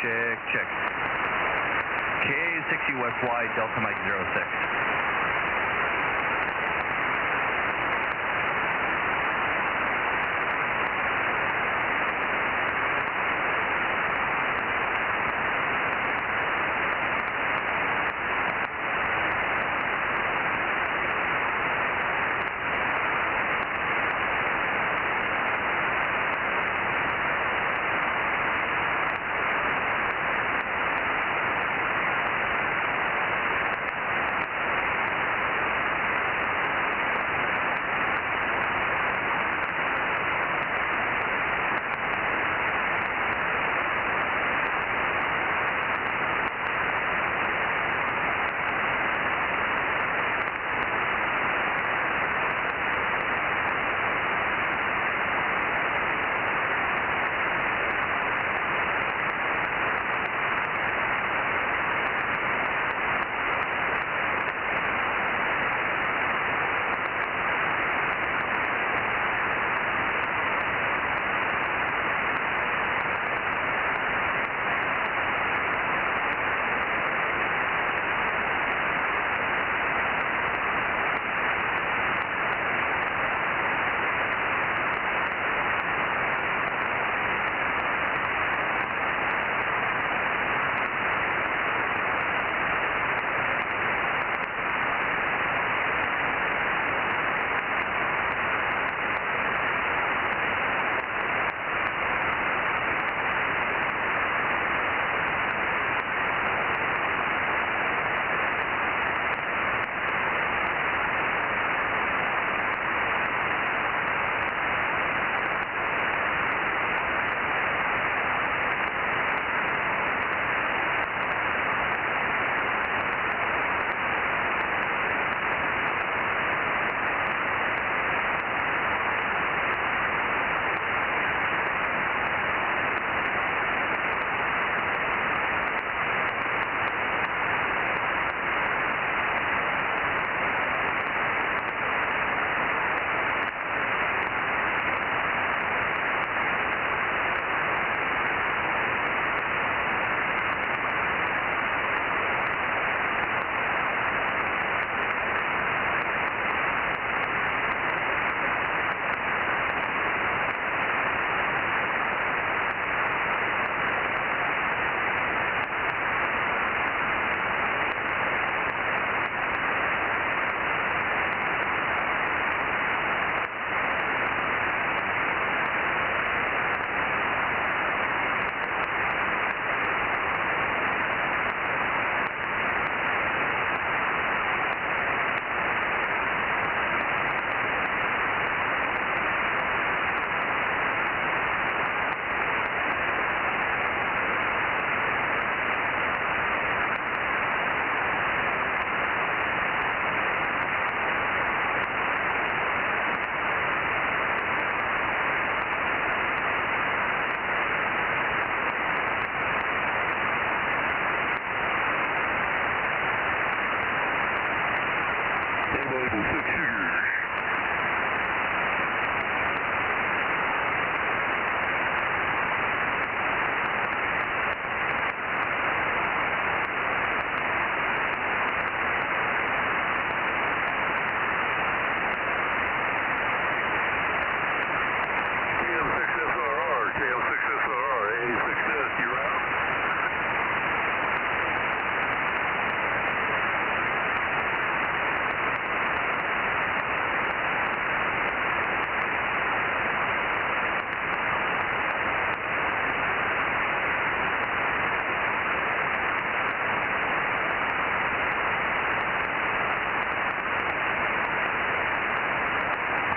Check, check. K60 West Wide, Delta Mike 06.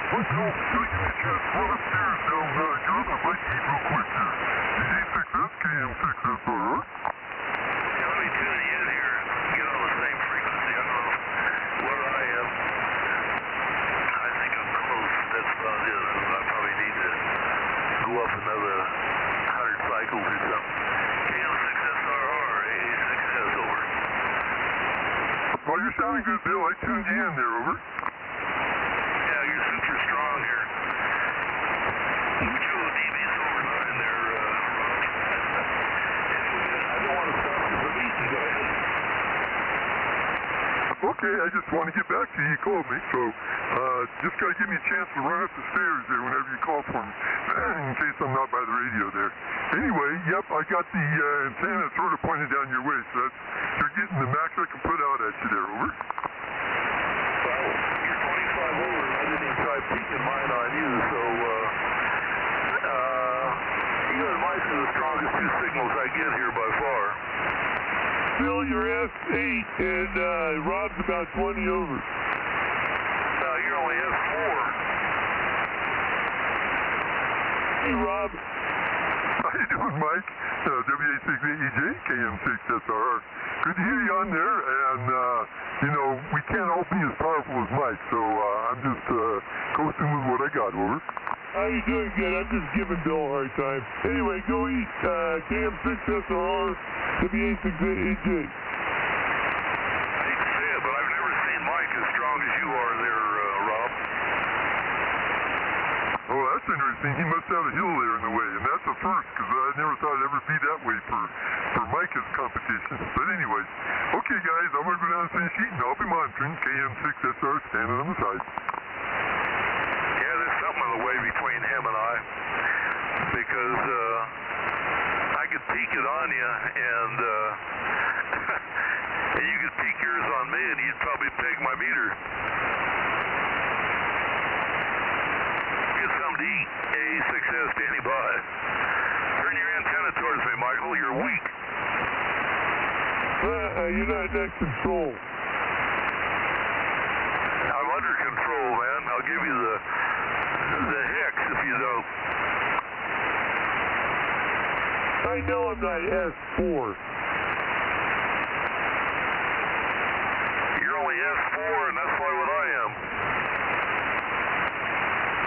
Let's go. So you can just run upstairs down the you're up at my gate real quick here. DD6S, KM6SR. Yeah, let me tune it in here and get on the same frequency. I don't know where I am. I think I'm close. That's about it. I probably need to go up another 100 cycles or something. KM6SRR, 86S, over. Well, you're sounding good, Bill. I tuned you in there, over. Yeah, you're super strong here. 2 dBs over 9 there, Rob. Anyway, okay, I just want to get back to you. You called me, so just got to give me a chance to run up the stairs there whenever you call for me, in case I'm not by the radio there. Anyway, yep, I got the antenna sort of pointed down your way, so you're getting the max I can put out at you there, over. Well, you're 25 over. I didn't even try peeking mine on you, so, you and Mike are the strongest two signals I get here by far. Bill, you're F8, and Rob's about 20 over. No, you're only F4. Hey, Rob. How you doing, Mike? WA6AEJ, KM6SRR. Good to hear you on there, and, you know, we can't all be as powerful as Mike, so I'm just coasting with what I got, over. How you doing? Good. I'm just giving Bill a hard time. Anyway, go eat KM6SRR, WA6AEJ. I hate to say it, but I've never seen Mike as strong as you are there, Rob. Oh, that's interesting. He must have a hill there in the way, and that's a first, because I never thought it'd ever be that way for Micah's competition. But anyway, okay, guys, I'm going to go down and finish eating. I'll be monitoring KM6SR standing on the side. Yeah, there's something in the way between him and I, because I could peek it on you, and and you could peek yours on me, and you'd probably peg my meter. Get something to eat. A6S standing by. Turn your antenna towards me, Michael. You're weak. You're not in control. I'm under control, man. I'll give you the hex if you don't. I know I'm not S4. You're only S4, and that's why what I am.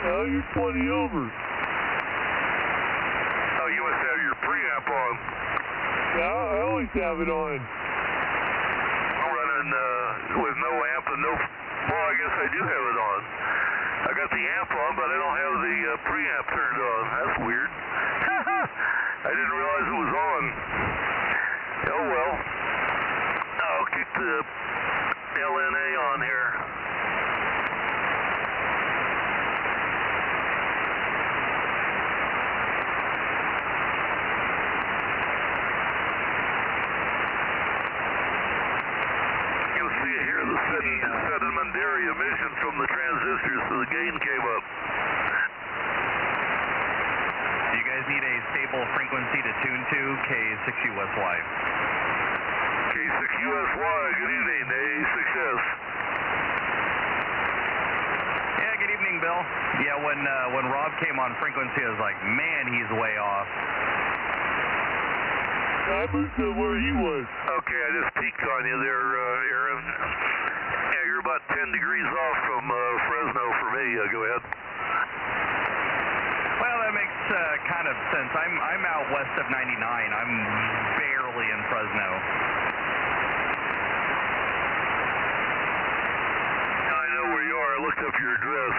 Oh, you're 20 over. Oh, you must have your preamp on. Yeah, I always have it on. I'm running with no amp and no... Well, I guess I do have it on. I got the amp on, but I don't have the preamp turned on. That's weird. I didn't realize it was on. Oh, well. I'll kick the LNA on here. You'll see it here, the sedimentary emission from the transistors, so the gain came up. Do you guys need a stable frequency to tune to? K6USY. K6USY, good evening, A6S. Yeah, good evening, Bill. Yeah, when Rob came on frequency, I was like, man, he's way off. I moved to where he was. Okay, I just peeked on you there, Aaron. Yeah, you're about 10 degrees off from Fresno for me. Go ahead. Well, that makes kind of sense. I'm out west of 99. I'm barely in Fresno. I know where you are. I looked up your address.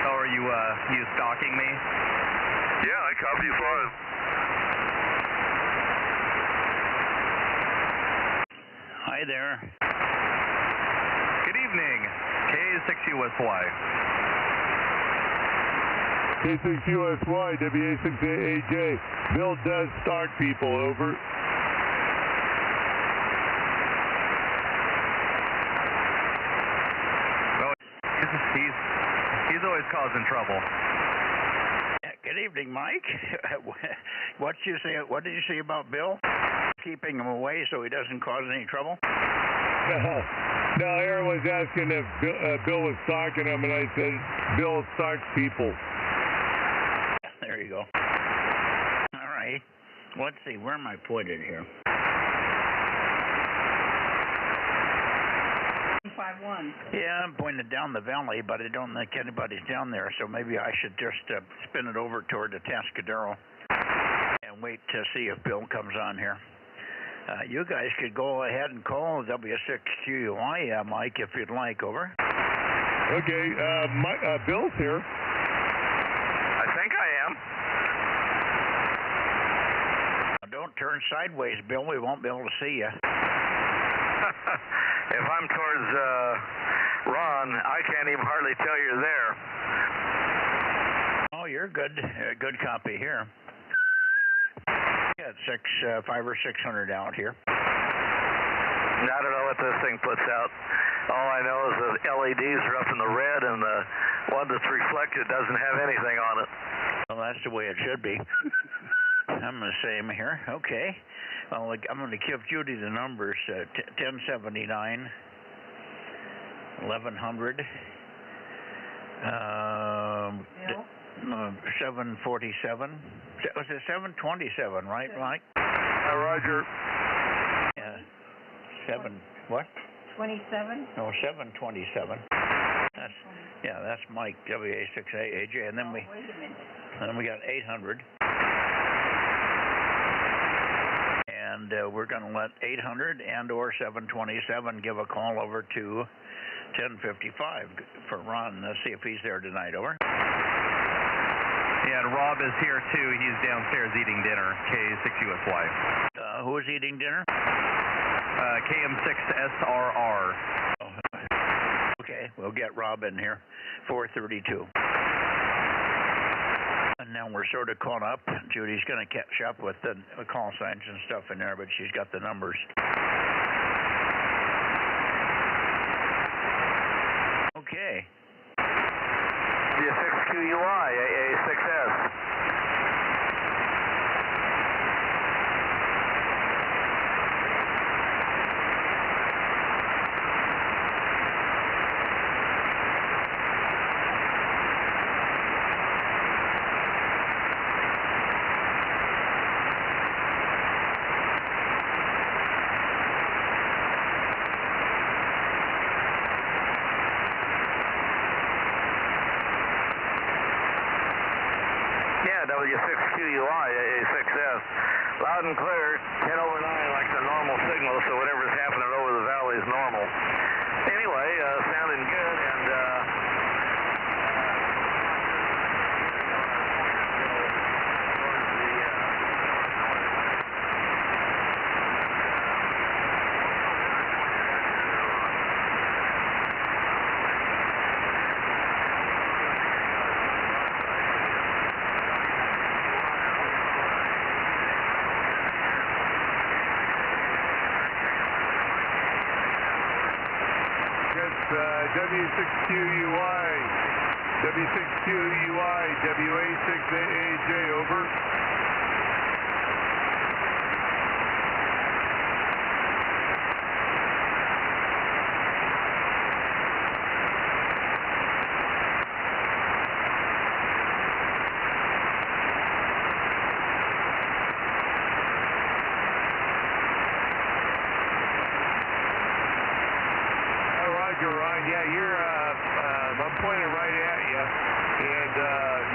Oh, are you stalking me? Yeah, I copy you fine. Hi there. Good evening. K6USY. K6USY, WA6AJ. Bill does stalk people, over. Well, he's always causing trouble. Good evening, Mike. What did you say about Bill? Keeping him away so he doesn't cause any trouble? No, Aaron was asking if Bill was stalking him, and I said, Bill stalks people. There you go. All right. Let's see, where am I pointed here? 51. Yeah, I'm pointed down the valley, but I don't think anybody's down there, so maybe I should just spin it over toward the Atascadero and wait to see if Bill comes on here. You guys could go ahead and call W6QY, Mike, if you'd like, over. Okay, Bill's here. I think I am. Don't turn sideways, Bill, we won't be able to see you. If I'm towards Ron, I can't even hardly tell you're there. Oh, you're good. Good copy here. Yeah, 500 or 600 out here. I don't know what this thing puts out. All I know is the LEDs are up in the red, and the one that's reflected doesn't have anything on it. Well, that's the way it should be. I'm the same here. Okay. Well, I'm going to give Judy the numbers. 1079, 1100, 747. Was it 727, right, Mike? Roger. Yeah. 7, what? 27? No, 727. That's Mike, WA6AJ, and then wait a minute. and then we got 800. And we're going to let 800 and or 727 give a call over to 1055 for Ron. Let's see if he's there tonight. Over. Yeah, and Rob is here too. He's downstairs eating dinner. K6USY. Who is eating dinner? KM6SRR. Oh, okay, we'll get Rob in here. 432. And now we're sort of caught up. Judy's going to catch up with the call signs and stuff in there, but she's got the numbers. Okay. W6QUI, AA6S. W6QUI, AA6S. Loud and clear, 10 over 9 like the normal signal, so whatever's happening over the valley is normal. Anyway, sounding good, and W6QUI, W6QUI, WA6AJ, over. Ron, yeah, you're, I'm pointing right at you, and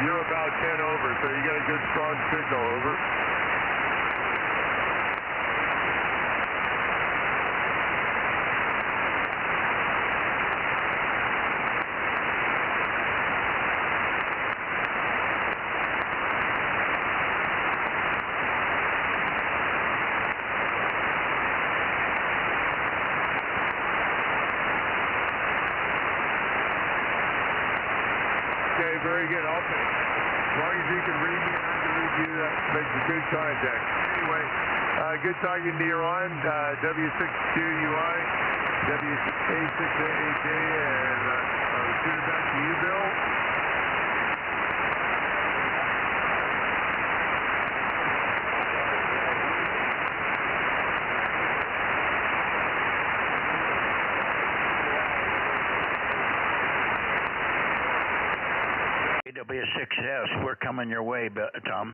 you're about 10 over, so you got a good strong signal, over. Okay, very good. I'll take it. As long as you can read me and I can read you, that makes a good contact. Anyway, good talking to you, Ron. W6QUI, WA6AJ, and I'll shoot it back to you, Bill. W6S, we're coming your way, Tom.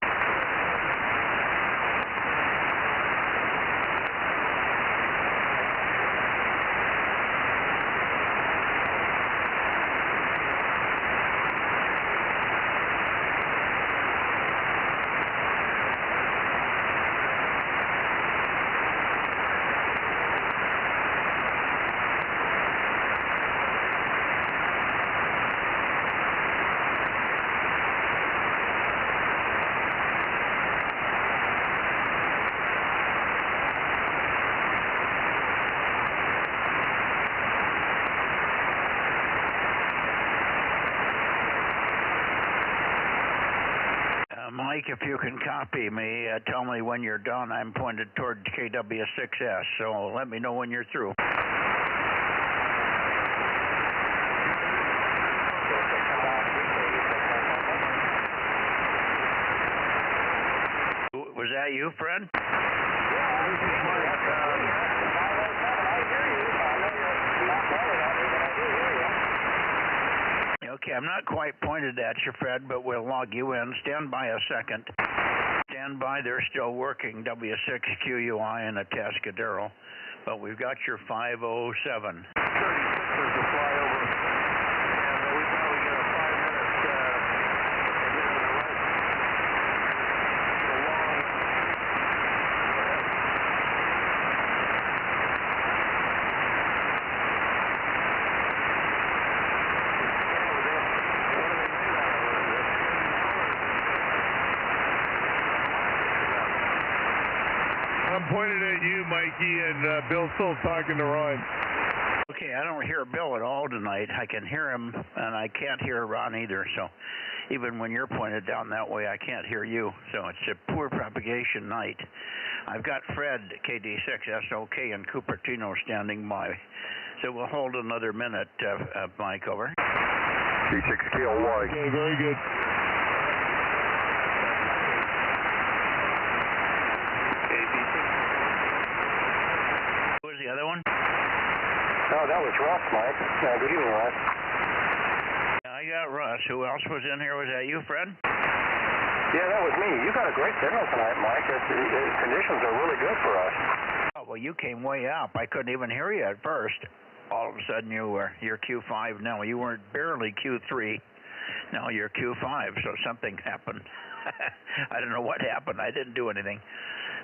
Mike, if you can copy me, tell me when you're done. I'm pointed toward KW6S, so let me know when you're through. Was that you, Fred? Yeah, this is Mike. Okay, I'm not quite pointed at you, Fred, but we'll log you in. Stand by a second. Stand by, they're still working W6QUI in Atascadero, but we've got your 507. 36 is the flyover, and we probably get a 5-minute to get into the right. The long. I'm pointed at you, Mikey, and Bill's still talking to Ron. Okay, I don't hear Bill at all tonight. I can hear him, and I can't hear Ron either, so even when you're pointed down that way, I can't hear you. So it's a poor propagation night. I've got Fred, KD6SOK, and Cupertino standing by. So we'll hold another minute, Mike, over. K6KLY. Okay, very good. Who was the other one? Oh, that was Russ, Mike. Good evening, Russ. I got Russ. Who else was in here? Was that you, Fred? Yeah, that was me. You got a great signal tonight, Mike. The conditions are really good for us. Oh, well, you came way up. I couldn't even hear you at first. All of a sudden, you're Q5 now. You weren't barely Q3. Now you're Q5, so something happened. I don't know what happened. I didn't do anything.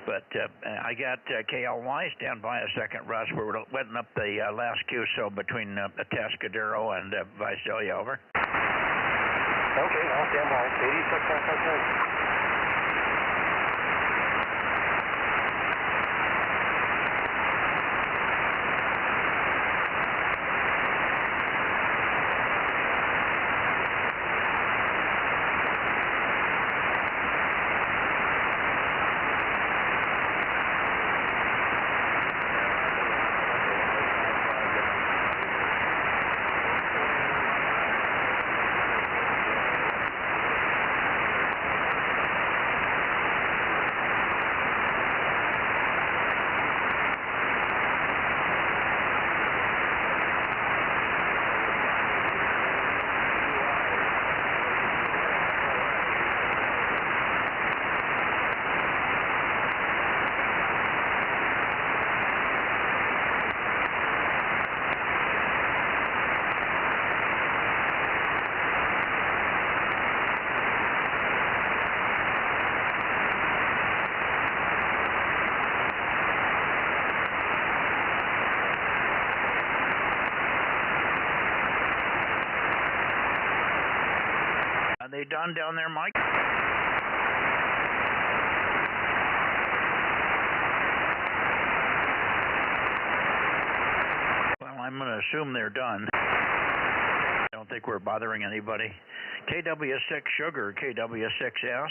But I got KLY. Stand by a second, Russ. We're letting up the last QSO between Atascadero and Visalia, over. Okay, I'll stand by. 86 SSA. Are they done down there, Mike? Well, I'm going to assume they're done. I don't think we're bothering anybody. KW6 Sugar, KW6S.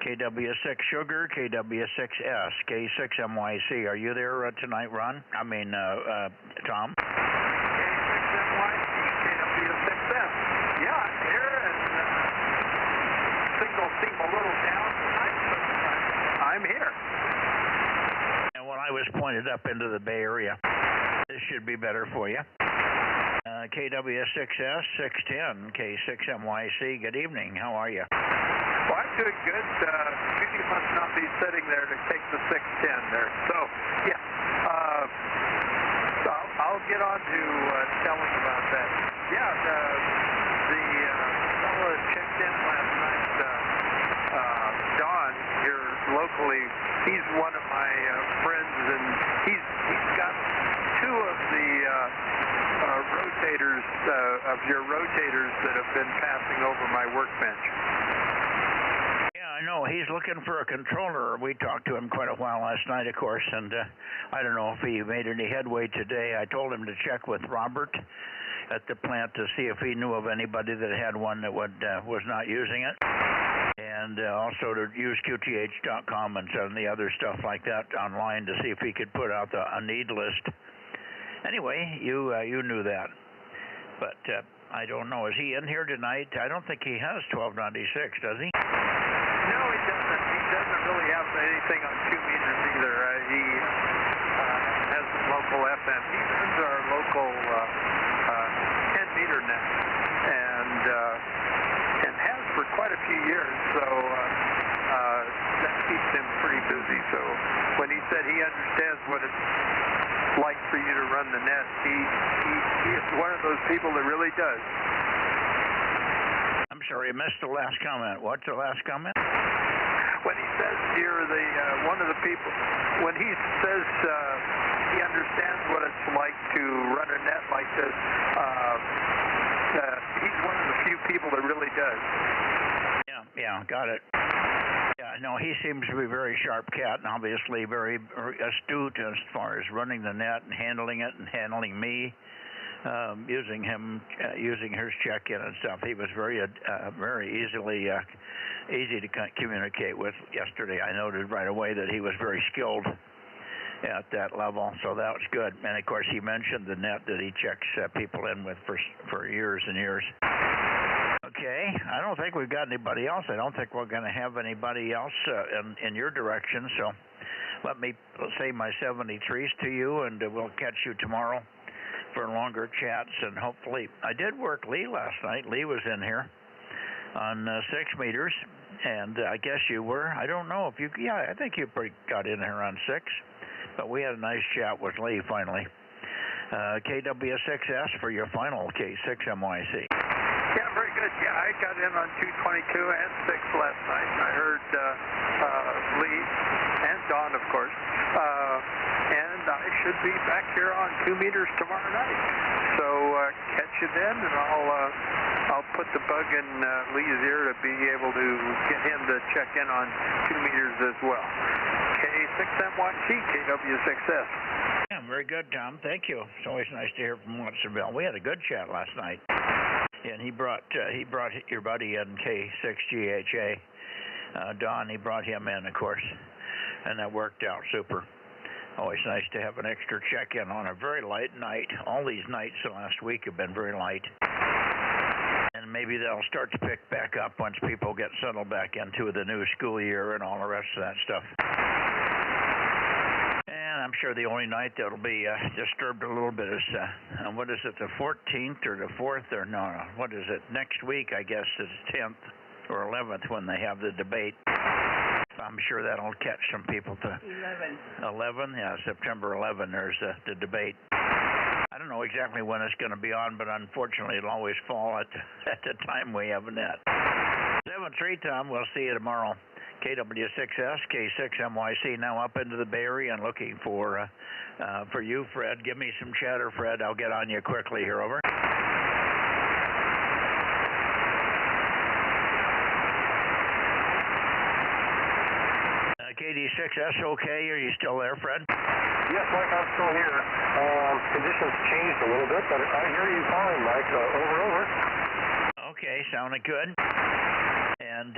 KW6 Sugar, KW6S, K6MYC. Are you there tonight, Ron? I mean, Tom? K6MYC, KW6S. Yeah, I'm here, and signal seems a little down tonight, but I'm here. And when I was pointed up into the Bay Area, this should be better for you. KW6S, 610, K6MYC. Good evening. How are you? Well, I'm doing good. You must not be sitting there to take the 610 there. So, yeah. I'll get on to telling about that. Yeah, the fellow that checked in last night, Don, here locally, he's one of my friends, and he's got two of the rotators, of your rotators that have been passing over my workbench. I know. He's looking for a controller. We talked to him quite a while last night, of course, and I don't know if he made any headway today. I told him to check with Robert at the plant to see if he knew of anybody that had one that was not using it. And and also to use QTH.com and some of the other stuff like that online to see if he could put out a need list. Anyway, you knew that, but I don't know. Is he in here tonight? I don't think he has 1296, does he? No, he doesn't. He doesn't really have anything on 2 meters either. He has some local FM. He runs our local 10-meter net, and has for quite a few years. So that keeps him pretty busy. So when he said he understands what it's like for you to run the net, he is one of those people that really does. I'm sorry, I missed the last comment. What's the last comment? When he says you're one of the people, when he says he understands what it's like to run a net like this, he's one of the few people that really does. Yeah, got it. Yeah, no, he seems to be a very sharp cat, and obviously very astute as far as running the net and handling it and handling me. Using his check-in and stuff. He was very easy to communicate with yesterday. I noted right away that he was very skilled at that level, so that was good. And of course, he mentioned the net that he checks people in with for years and years. Okay, I don't think we've got anybody else. I don't think we're going to have anybody else in your direction. So let me say my 73s to you, and we'll catch you tomorrow for longer chats. And hopefully, I did work Lee last night. Lee was in here on 6 meters, and I guess you were. I don't know if you. Yeah, I think you got in here on 6, but we had a nice chat with Lee finally. KW6S for your final K6MYC. Yeah, very good. Yeah, I got in on 222 and 6 last night. I heard Lee and Don, of course. And I should be back here on 2 meters tomorrow night. So catch you then, and I'll put the bug in Lee's ear to be able to get him to check in on 2 meters as well. K6MYC, KW6S. Yeah, very good, Tom. Thank you. It's always nice to hear from Watsonville. We had a good chat last night. And he brought your buddy in, K6GHA. Don, he brought him in, of course. And that worked out super. Always nice to have an extra check-in on a very light night. All these nights the last week have been very light. And maybe they'll start to pick back up once people get settled back into the new school year and all the rest of that stuff. And I'm sure the only night that'll be disturbed a little bit is, what is it, the 14th or the 4th? Or no, what is it? Next week, I guess, is 10th or 11th when they have the debate. I'm sure that'll catch some people to 11. Yeah, September 11. There's the debate. I don't know exactly when it's going to be on, but unfortunately, it'll always fall at the time we have a net. 7-3, Tom. We'll see you tomorrow. KW6S, K6MYC. Now up into the Bay Area and looking for you, Fred. Give me some chatter, Fred. I'll get on you quickly here. Over. KD6S, okay? Are you still there, Fred? Yes, Mike, I'm still here. Conditions changed a little bit, but I hear you fine, Mike. Over. Okay, sounded good. And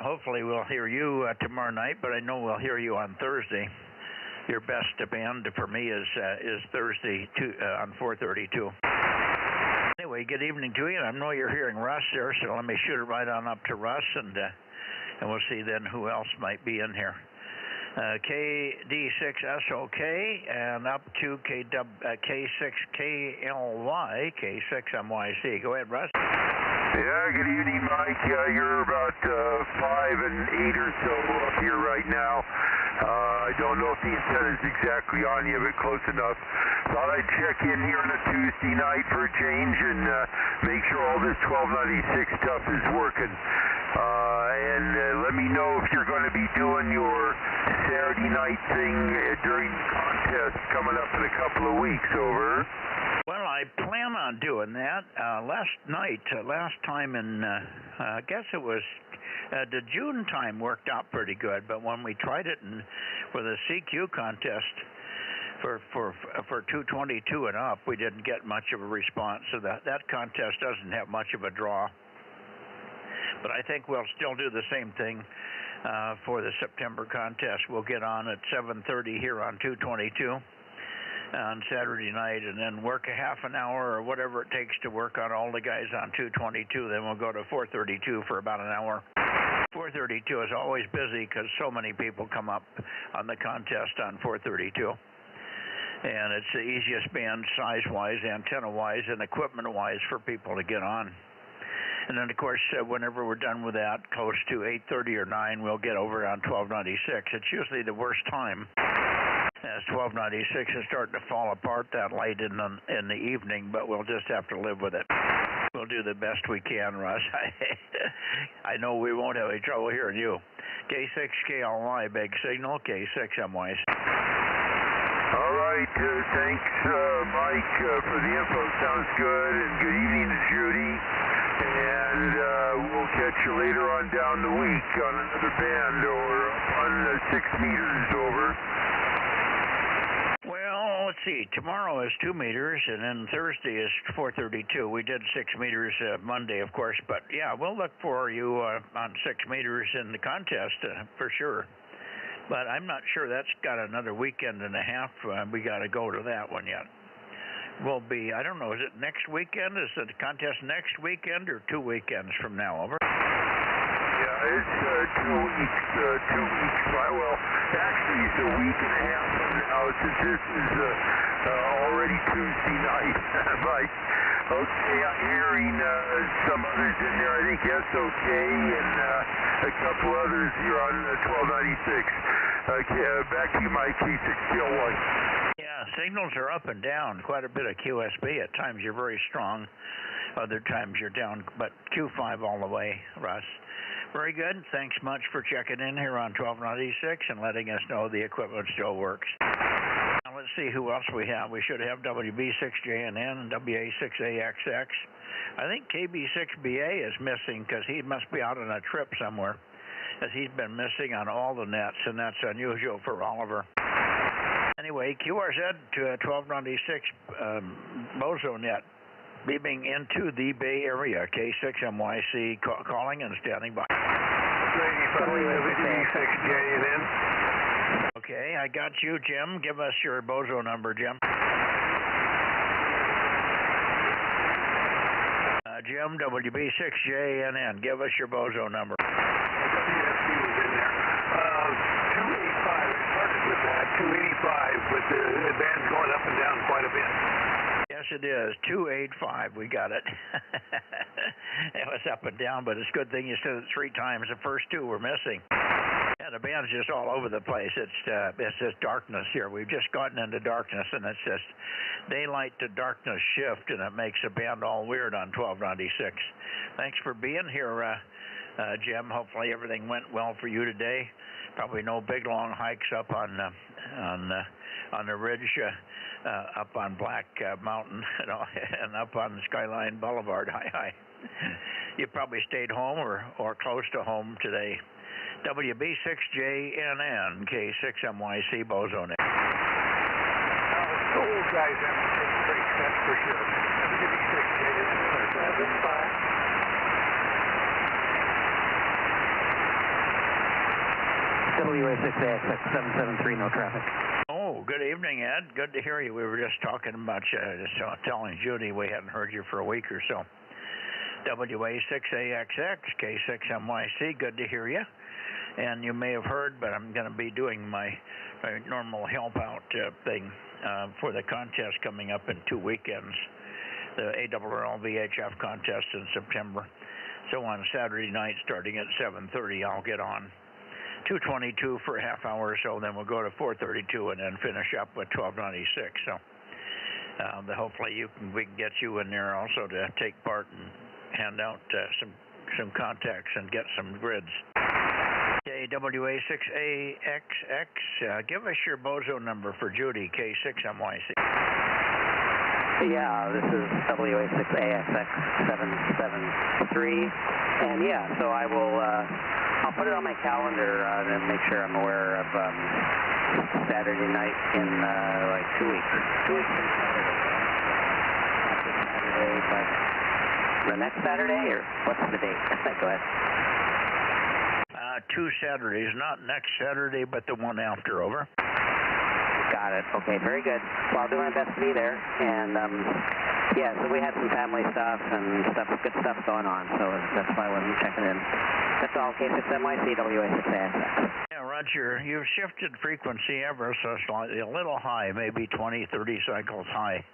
hopefully we'll hear you tomorrow night, but I know we'll hear you on Thursday. Your best band for me is Thursday on 432. Anyway, good evening to you. I know you're hearing Russ there, so let me shoot it right on up to Russ, and we'll see then who else might be in here. KD6SOK and up to K6KLY, K6MYC. Go ahead, Russ. Yeah, good evening, Mike. You're about 5 and 8 or so up here right now. I don't know if the antenna's exactly on you, but close enough. Thought I'd check in here on a Tuesday night for a change and make sure all this 1296 stuff is working. And let me know if you're going to be doing your Saturday night thing during the contest coming up in a couple of weeks. Over. Well, I plan on doing that. Last time in, I guess it was the June time worked out pretty good, but when we tried it for the CQ contest for 222 and up, we didn't get much of a response. So that contest doesn't have much of a draw. But I think we'll still do the same thing for the September contest. We'll get on at 7:30 here on 222 on Saturday night, and then work a half an hour or whatever it takes to work on all the guys on 222. Then we'll go to 432 for about an hour. 432 is always busy because so many people come up on the contest on 432. And it's the easiest band size-wise, antenna-wise, and equipment-wise for people to get on. And then, of course, whenever we're done with that, close to 8:30 or 9, we'll get over on 1296. It's usually the worst time, as 1296 is starting to fall apart that late in the evening, but we'll just have to live with it. We'll do the best we can, Russ. I know we won't have any trouble hearing you. K6KLY, big signal, K6MYC. All right, thanks, Mike, for the info. Sounds good. And good evening to Judy. And we'll catch you later on down the week on another band or on 6 meters over. Well, let's see. Tomorrow is 2 meters, and then Thursday is 432. We did 6 meters Monday, of course. But, yeah, we'll look for you on 6 meters in the contest for sure. But I'm not sure that's got another weekend and a half. We got to go to that one yet. We'll be, I don't know, is it next weekend? Is the contest next weekend or 2 weekends from now? Over. Yeah, it's 2 weeks. 2 weeks. Well, actually, it's a week and a half from now since this is already Tuesday night. Mike. Okay, I'm hearing some others in there. I think SOK and a couple others here on 1296. Back to you, Mike, K6KLY. Yeah, signals are up and down. Quite a bit of QSB. At times you're very strong. Other times you're down, but Q5 all the way, Russ. Very good. Thanks much for checking in here on 1296 and letting us know the equipment still works. Now let's see who else we have. We should have WB6JNN and WA6AXX. I think KB6BA is missing because he must be out on a trip somewhere, as he's been missing on all the nets, and that's unusual for Oliver. Anyway, QRZ to 1296 Bozo Net, beaming into the Bay Area, K6MYC calling and standing by. WB6JNN. Okay, I got you, Jim. Give us your Bozo number, Jim. Jim, WB6JNN, give us your Bozo number. WFC was in there. 285. It started with that, 285, but the band's going up and down quite a bit. Yes, it is. 285. We got it. It was up and down, but it's a good thing you said it 3 times. The first 2 were missing. Yeah, the band's just all over the place. It's just darkness here. We've just gotten into darkness, and it's just daylight to darkness shift, and it makes the band all weird on 1296. Thanks for being here, Jim. Hopefully everything went well for you today. Probably no big long hikes up on the ridge up on Black Mountain, you know, and up on Skyline Boulevard. Hi. You probably stayed home or close to home today. WB6JNN, K6MYC, Bozo Net. The old guys have to take breaks, that's for sure. WA6AXX 773, no traffic. Oh, good evening, Ed. Good to hear you. We were just talking about you, telling Judy we hadn't heard you for a week or so. WA6AXX, K6MYC, good to hear you. And you may have heard, but I'm going to be doing my normal help out thing for the contest coming up in 2 weekends, the ARRL VHF contest in September. So on Saturday night, starting at 7:30, I'll get on 222 for a half hour or so, then we'll go to 432 and then finish up with 1296. So hopefully we can get you in there also to take part and hand out some contacts and get some grids. Okay, WA6AXX, give us your Bozo number for Judy, K6MYC. Yeah, this is WA6AXX 773, and yeah, so I will, I'll put it on my calendar and make sure I'm aware of Saturday night in like 2 weeks. 2 weeks from Saturday. Not this Saturday, but the next Saturday, or what's the date? Go ahead. 2 Saturdays, not next Saturday, but the one after, over. Got it. Okay, very good. Well, I'll do my best to be there. And, yeah, so we had some family stuff and good stuff going on, so that's why I wasn't checking in. That's all, K6MYC, WA6ASX. Yeah, Roger, you've shifted frequency ever so slightly, a little high, maybe 20, 30 cycles high,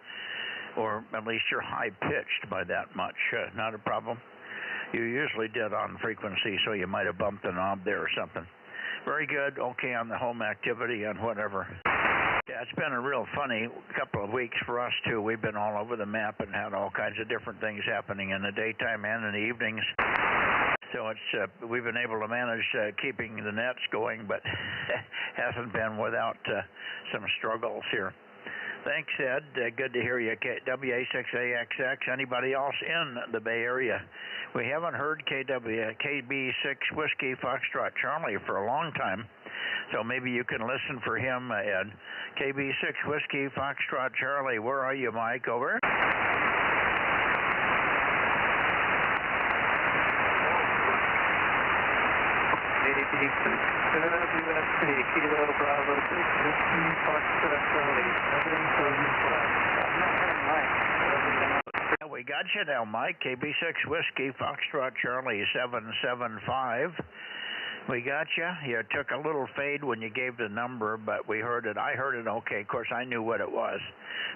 or at least you're high-pitched by that much. Not a problem. You usually did on frequency, so you might have bumped the knob there or something. Very good. Okay on the home activity and whatever. Yeah, it's been a real funny couple of weeks for us, too. We've been all over the map and had all kinds of different things happening in the daytime and in the evenings. So it's we've been able to manage keeping the nets going, but hasn't been without some struggles here. Thanks, Ed. Good to hear you. WA6AXX. Anybody else in the Bay Area? We haven't heard KB6 Whiskey Foxtrot Charlie for a long time, so maybe you can listen for him, Ed. KB6 Whiskey Foxtrot Charlie, where are you, Mike? Over. Kilo Bravo 6 Whiskey Foxtrot Charlie 775. We got you now, Mike. KB6 Whiskey Foxtrot Charlie 775. We got you. You took a little fade when you gave the number, but we heard it. I heard it okay. Of course, I knew what it was.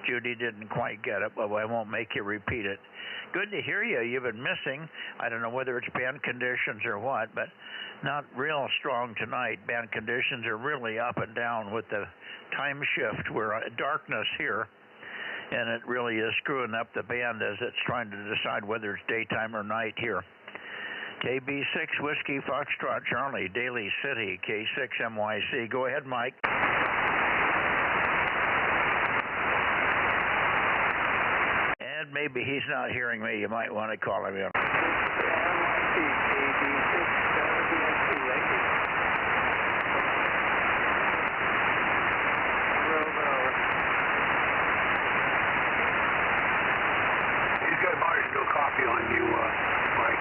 Judy didn't quite get it, but I won't make you repeat it. Good to hear you. You've been missing. I don't know whether it's band conditions or what, but not real strong tonight. Band conditions are really up and down with the time shift. We're darkness here, and it really is screwing up the band as it's trying to decide whether it's daytime or night here. KB6 Whiskey Foxtrot Charlie, Daly City, K6MYC. Go ahead, Mike. And maybe he's not hearing me. You might want to call him in. He's got a still copy on you, Mike.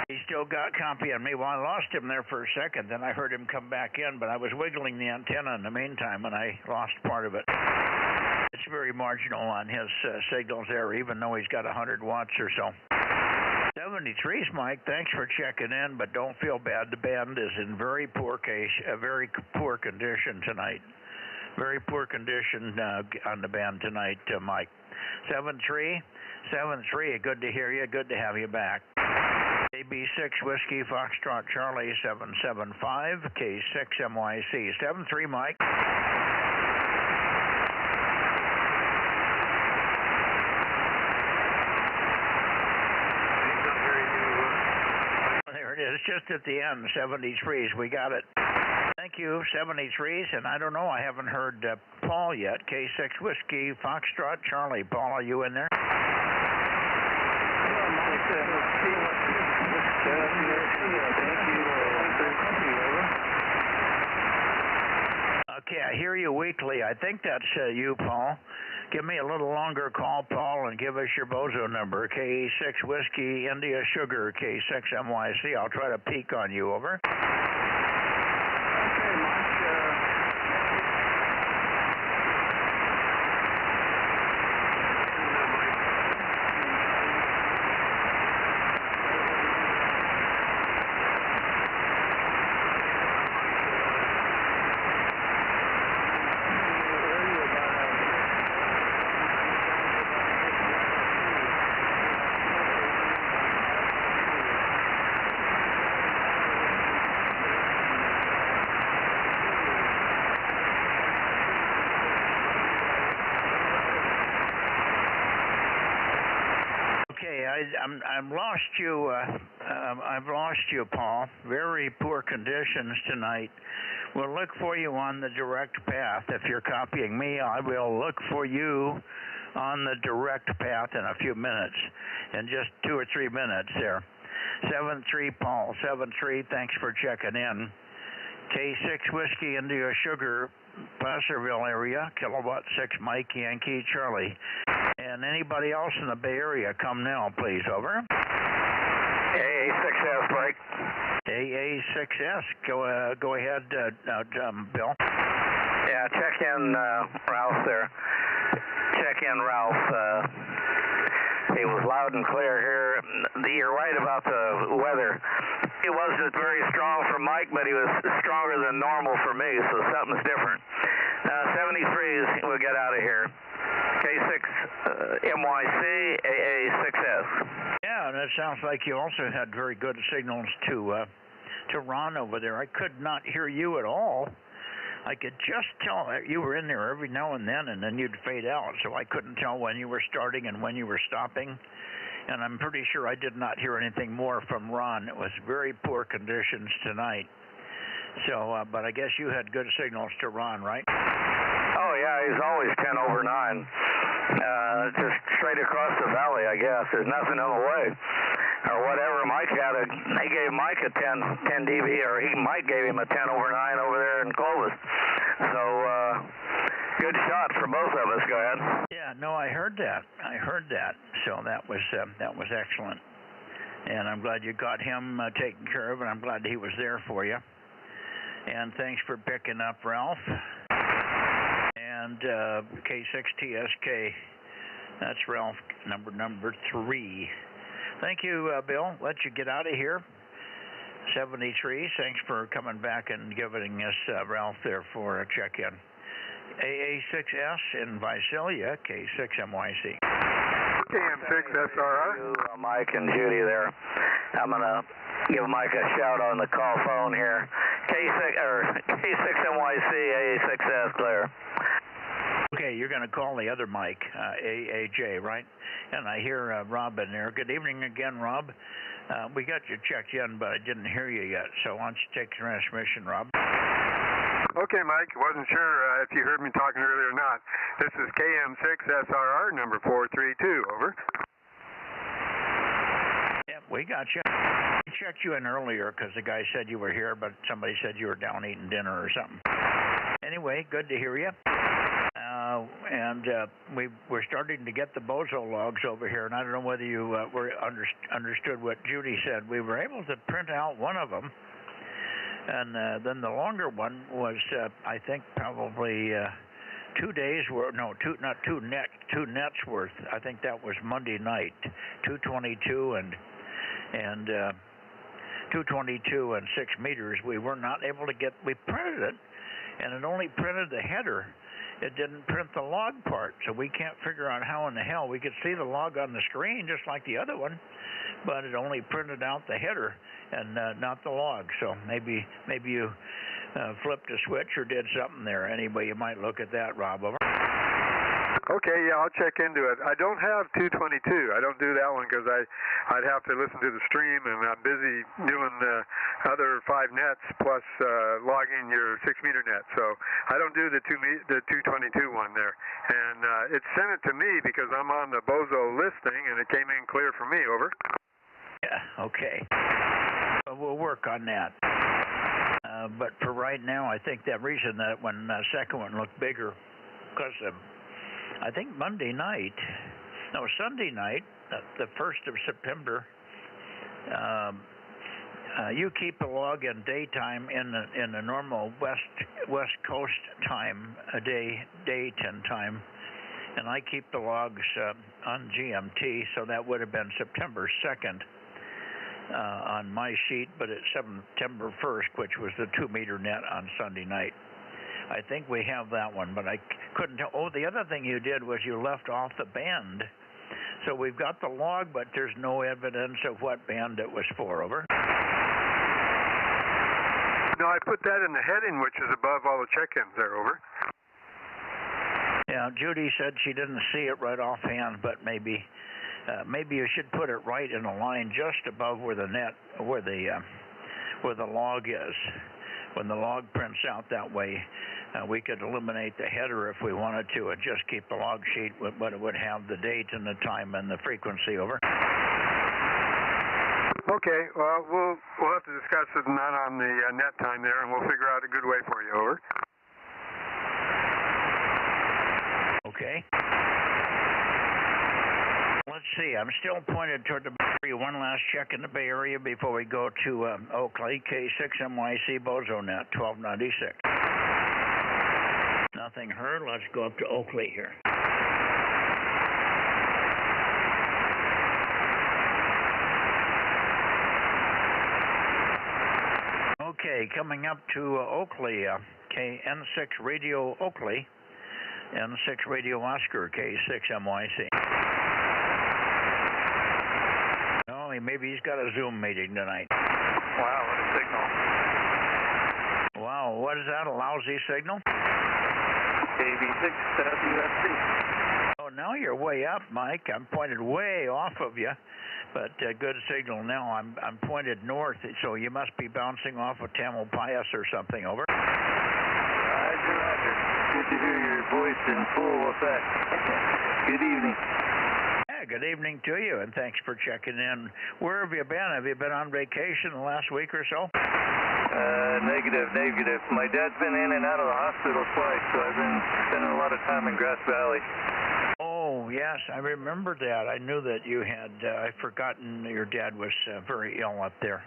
He still got copy on me. Well, I lost him there for a second. Then I heard him come back in, but I was wiggling the antenna in the meantime, and I lost part of it. It's very marginal on his signals there, even though he's got 100 watts or so. 73s, Mike. Thanks for checking in, but don't feel bad. The band is in very poor condition tonight. Very poor condition on the band tonight, Mike. 73, good to hear you. Good to have you back. AB6 Whiskey Foxtrot Charlie 775, K6MYC. 73, Mike. There it is, just at the end, 73s. We got it. Thank you, 73s, and I don't know, I haven't heard Paul yet. K6 Whiskey Foxtrot Charlie. Paul, are you in there? Okay, I hear you weekly. I think that's you, Paul. Give me a little longer call, Paul, and give us your Bozo number. K6 Whiskey India Sugar, K6MYC. I'll try to peek on you, over. Okay, Mike. I've lost you. I've lost you, Paul. Very poor conditions tonight. We'll look for you on the direct path. If you're copying me, I will look for you on the direct path in a few minutes, in just 2 or 3 minutes there. 73, Paul. 73. Thanks for checking in. K6 Whiskey India Sugar, Placerville area, kilowatt 6 Mike Yankee Charlie. And anybody else in the Bay Area, come now, please. Over. AA6S, Mike. AA6S. Go ahead, Bill. Yeah, check in Ralph there. Check in Ralph. He was loud and clear here. You're right about the weather. It wasn't very strong for Mike, but he was stronger than normal for me, so something's different. 73s, we'll get out of here. K6 MYC, AA6S. Yeah, and it sounds like you also had very good signals to Ron over there. I could not hear you at all. I could just tell you were in there every now and then you'd fade out, so I couldn't tell when you were starting and when you were stopping. And I'm pretty sure I did not hear anything more from Ron. It was very poor conditions tonight. So, but I guess you had good signals to Ron, right? Oh, yeah, he's always 10 over 9. Just straight across the valley, I guess. There's nothing in the way. Or whatever. Mike he gave Mike a 10 dB, or Mike gave him a 10 over 9 over there in Clovis. So, good shot for both of us. Go ahead. Yeah, no, I heard that. So that was excellent. And I'm glad you got him taken care of, and I'm glad he was there for you. And thanks for picking up, Ralph. And K6TSK, that's Ralph, number 3. Thank you, Bill. Let you get out of here. 73, thanks for coming back and giving us Ralph there for a check-in. AA6S in Visalia, K6MYC. KM6SRR. Mike and Judy there. I'm going to give Mike a shout on the call phone here. K6MYC, AA6S, clear. Okay, you're going to call the other Mike, AAJ, right? And I hear Rob in there. Good evening again, Rob. We got you checked in, but I didn't hear you yet. So why don't you take transmission, Rob? Okay, Mike. Wasn't sure if you heard me talking earlier or not. This is KM6SRR, number 432. Over. Yeah, we got you. We checked you in earlier because the guy said you were here, but somebody said you were down eating dinner or something. Anyway, good to hear you. And we're starting to get the Bozo logs over here, and I don't know whether you understood what Judy said. We were able to print out one of them, and then the longer one was, I think, probably 2 days worth. No, two nets worth. I think that was Monday night, 222 and 222 and 6 meters. We were not able to get. We printed it, and it only printed the header. It didn't print the log part, so we can't figure out how in the hell. We could see the log on the screen just like the other one, but it only printed out the header and not the log. So maybe you flipped a switch or did something there. Anyway, you might look at that, Rob. Over. Okay, yeah, I'll check into it. I don't have 222. I don't do that one because I'd have to listen to the stream, and I'm busy doing the other 5 nets plus logging your 6-meter net. So I don't do the 222 one there. And it sent it to me because I'm on the Bozo listing, and it came in clear for me. Over. Yeah, okay. Well, we'll work on that. But for right now, I think that reason that when the second one looked bigger, because I think Sunday night, the 1st of September, you keep a log in daytime in the normal West Coast time, date and time, and I keep the logs on GMT, so that would have been September 2nd on my sheet, but it's September 1st, which was the 2-meter net on Sunday night. I think we have that one, but I couldn't tell. Oh, the other thing you did was you left off the band. So we've got the log, but there's no evidence of what band it was for. Over. No, I put that in the heading, which is above all the check-ins there. Over. Yeah, Judy said she didn't see it right offhand, but maybe you should put it right in a line just above where the log is. When the log prints out that way, we could eliminate the header if we wanted to and just keep the log sheet, but it would have the date and the time and the frequency. Over. Okay, well, we'll have to discuss it not on the net time there, and we'll figure out a good way for you. Over. Okay. Let's see. I'm still pointed toward the Bay Area. One last check in the Bay Area before we go to Oakley. K6MYC Bozo Net 1296. Nothing heard. Let's go up to Oakley here. Okay, coming up to Oakley, KN6 Radio Oakley, N6 Radio Oscar, K6MYC. Oh, maybe he's got a Zoom meeting tonight. Wow, what a signal. Wow, what is that, a lousy signal? KB6 UFC. Oh, now you're way up, Mike. I'm pointed way off of you, but good signal now. I'm pointed north, so you must be bouncing off of Tamalpais or something, over. Roger, roger. Good to hear your voice in full effect. Good evening. Yeah, good evening to you, and thanks for checking in. Where have you been? Have you been on vacation the last week or so? Negative. My dad's been in and out of the hospital twice, so I've been spending a lot of time in Grass Valley. Oh, yes, I remember that. I knew that you had, I'd forgotten your dad was very ill up there.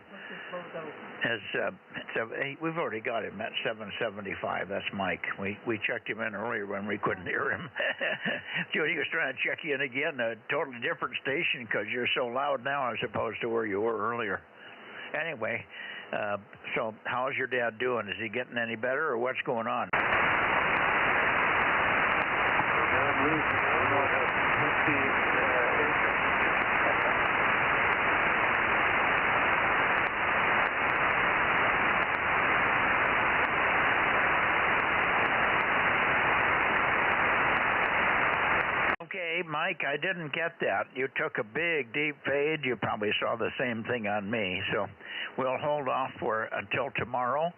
We've already got him at 775. That's Mike. We checked him in earlier when we couldn't hear him. Judy was trying to check you in again, a totally different station because you're so loud now as opposed to where you were earlier. Anyway, so how's your dad doing? Is he getting any better or what's going on? Okay, Mike, I didn't get that. You took a big, deep fade. You probably saw the same thing on me. So we'll hold off until tomorrow.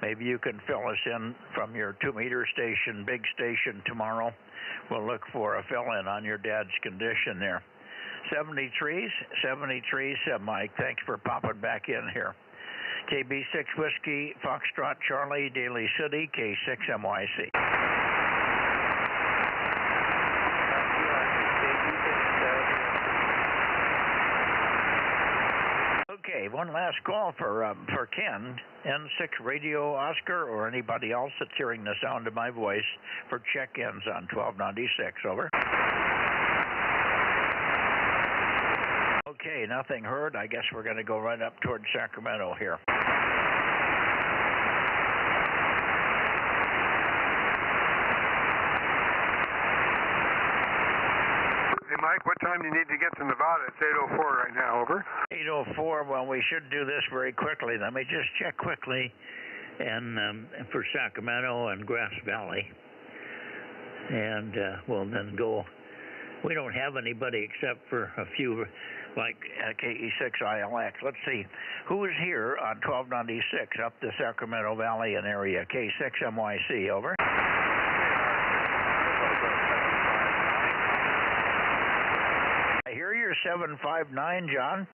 Maybe you can fill us in from your 2-meter station, big station tomorrow. We'll look for a fill-in on your dad's condition there. 73s, Mike. Thanks for popping back in here. KB6 Whiskey, Foxtrot Charlie, Daly City, K6MYC. Okay, one last call for Ken, N6 Radio Oscar, or anybody else that's hearing the sound of my voice for check-ins on 1296. Over. Okay, nothing heard. I guess we're going to go right up towards Sacramento here. Hey, Mike, what time do you need to get to Nevada? It's 8:04 right now, over. 8:04, well, we should do this very quickly. Let me just check quickly and for Sacramento and Grass Valley. And we'll then go. We don't have anybody except for a few like KE6ILX. Let's see. Who is here on 1296 up the Sacramento Valley and area? K6MYC, over. I hear you're 759, John.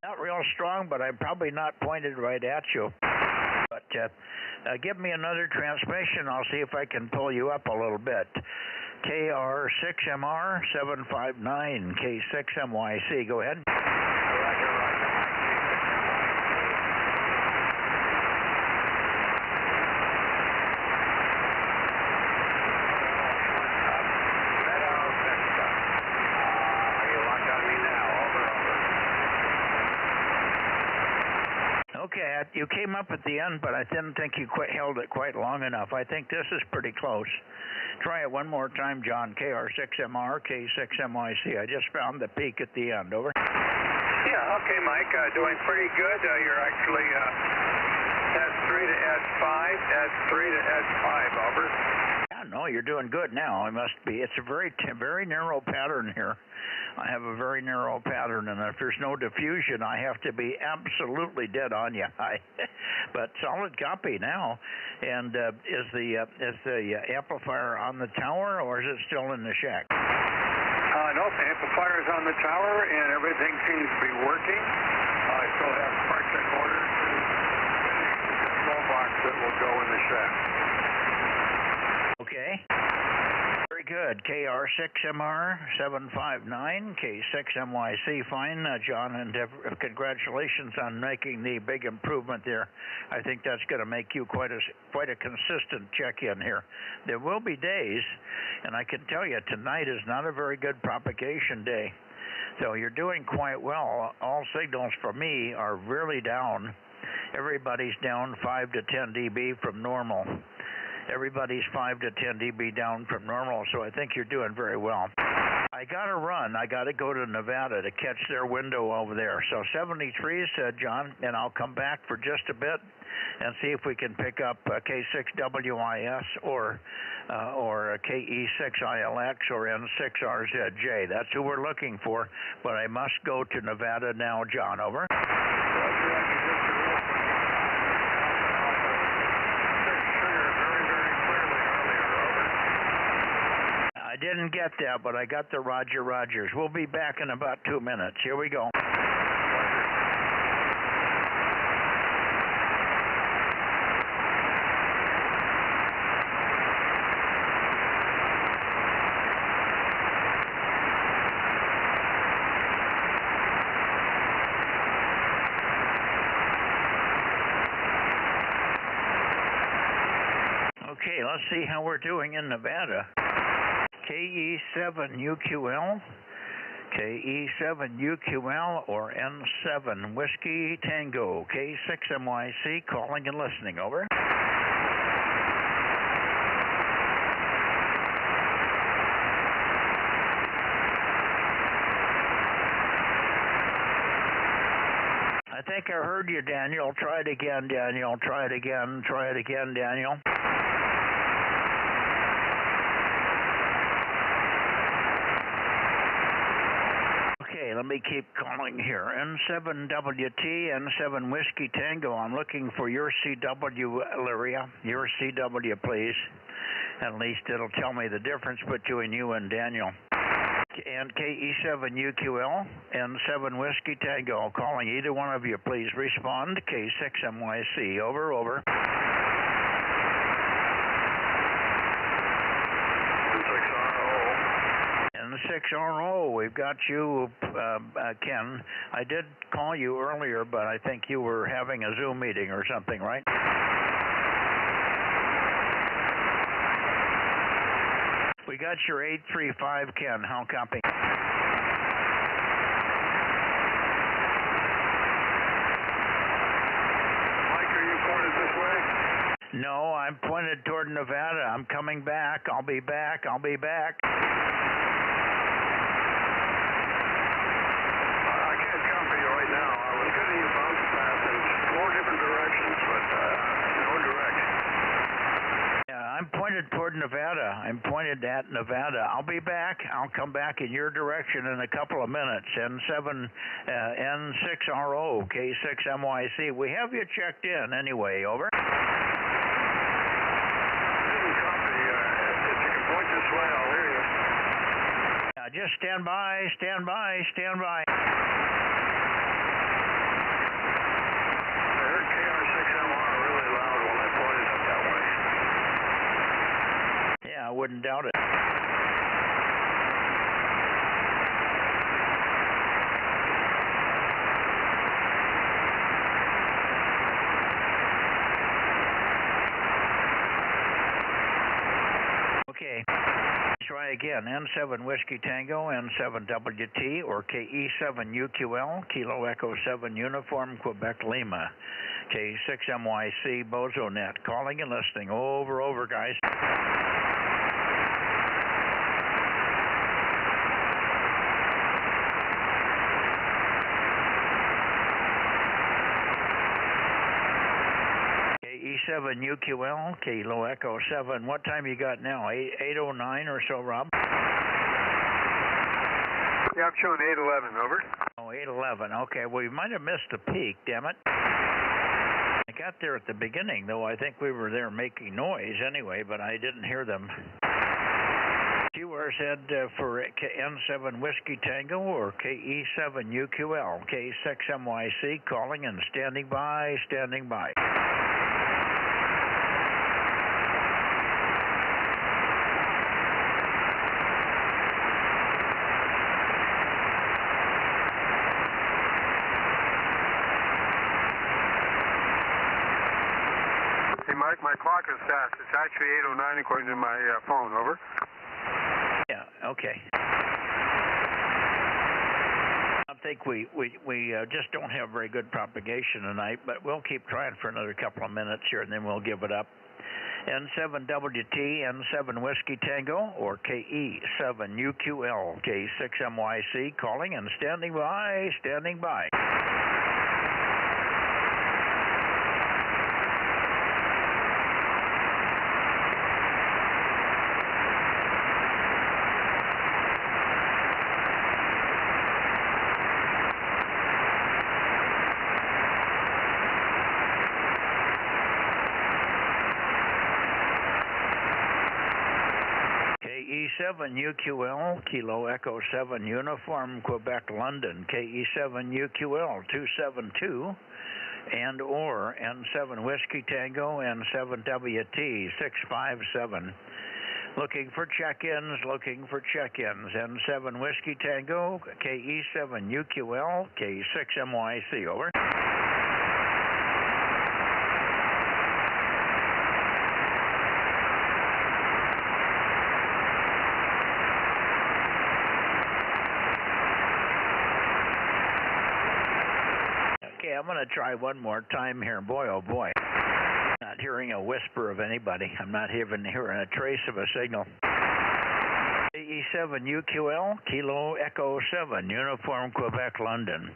Not real strong, but I'm probably not pointed right at you. But give me another transmission. I'll see if I can pull you up a little bit. KR6MR 759, K6MYC. Go ahead. Okay, you came up at the end, but I didn't think you held it quite long enough. I think this is pretty close. Try it one more time, John. KR6MR, K6MYC. I just found the peak at the end. Over. Yeah, okay, Mike. Doing pretty good. You're actually S3 to S5, S3 to S5. Over. Yeah, no, you're doing good now. It must be. It's a very narrow pattern here. I have a very narrow pattern, and if there's no diffusion, I have to be absolutely dead on you. But solid copy now. And is the amplifier on the tower, or is it still in the shack? No, the amplifier's on the tower, and everything seems to be working. I still have parts in order to the control box that will go in the shack. Okay. Very Very good. KR6MR 759, K6MYC. Fine, John, and congratulations on making the big improvement there. I think that's going to make you quite a consistent check-in here. There will be days, and I can tell you tonight is not a very good propagation day. So you're doing quite well. All signals for me are really down. Everybody's down 5 to 10 dB from normal. Everybody's 5 to 10 dB down from normal, so I think you're doing very well. I got to run. I got to go to Nevada to catch their window over there. So 73, said John, and I'll come back for just a bit and see if we can pick up K6WIS or KE6ILX or N6RZJ. That's who we're looking for, but I must go to Nevada now, John. Over. I didn't get that, but I got the Roger Rogers. We'll be back in about 2 minutes. Here we go. Okay, let's see how we're doing in Nevada. KE7UQL, KE7UQL, or N7 Whiskey Tango, K6MYC, calling and listening, over. I think I heard you, Daniel. Try it again, Daniel. Try it again. Try it again, Daniel. Let me keep calling here. N7WT, N7 Whiskey Tango. I'm looking for your CW, Lyria. Your CW, please. At least it'll tell me the difference between you and Daniel. And KE7UQL, N7 Whiskey Tango. Calling either one of you, please respond. K6MYC. Over, over. N6RO, we've got you, Ken. I did call you earlier, but I think you were having a Zoom meeting or something, right? We got your 835, Ken. How copy? Mike, are you pointed this way? No, I'm pointed toward Nevada. I'm coming back. I'll be back. I'll be back. I'm pointed toward Nevada. I'm pointed at Nevada. I'll be back. I'll come back in your direction in a couple of minutes. N6RO, K6MYC. We have you checked in anyway. Over. Copy. If you can point this way, I'll hear you. Just stand by, stand by, stand by. I heard KR6MR really loud when I pointed up that way. Yeah, I wouldn't doubt it. Okay, try again. N7 Whiskey Tango, N7WT, or KE7UQL, Kilo Echo 7 Uniform, Quebec Lima. K6MYC, Bozo Net, calling and listening. Over, over, guys. KE7UQL, Kilo Echo 7. What time you got now? 8:09 or so, Rob? Yeah, I'm showing 8:11, over. Oh, 8:11. Okay, well, you might have missed the peak, damn it. I got there at the beginning, though. I think we were there making noise anyway, but I didn't hear them. QRZ for N7 Whiskey Tango or KE7UQL, K6MYC, calling and standing by, standing by. my clock is set. It's actually 8:09 according to my phone. Over. Yeah, okay. I think we just don't have very good propagation tonight, but we'll keep trying for another couple of minutes here, and then we'll give it up. N7WT, N7 Whiskey Tango, or KE7UQL, K6MYC, calling and standing by, standing by. KE7UQL, Kilo Echo 7 Uniform, Quebec, London, KE7UQL 272, and or N7 Whiskey Tango, N7WT 657. Looking for check-ins, N7 Whiskey Tango, KE7UQL, K6MYC, over. Okay, I'm going to try one more time here. Boy, oh boy. Not hearing a whisper of anybody. I'm not even hearing a trace of a signal. KE7UQL, Kilo Echo 7, Uniform, Quebec, London.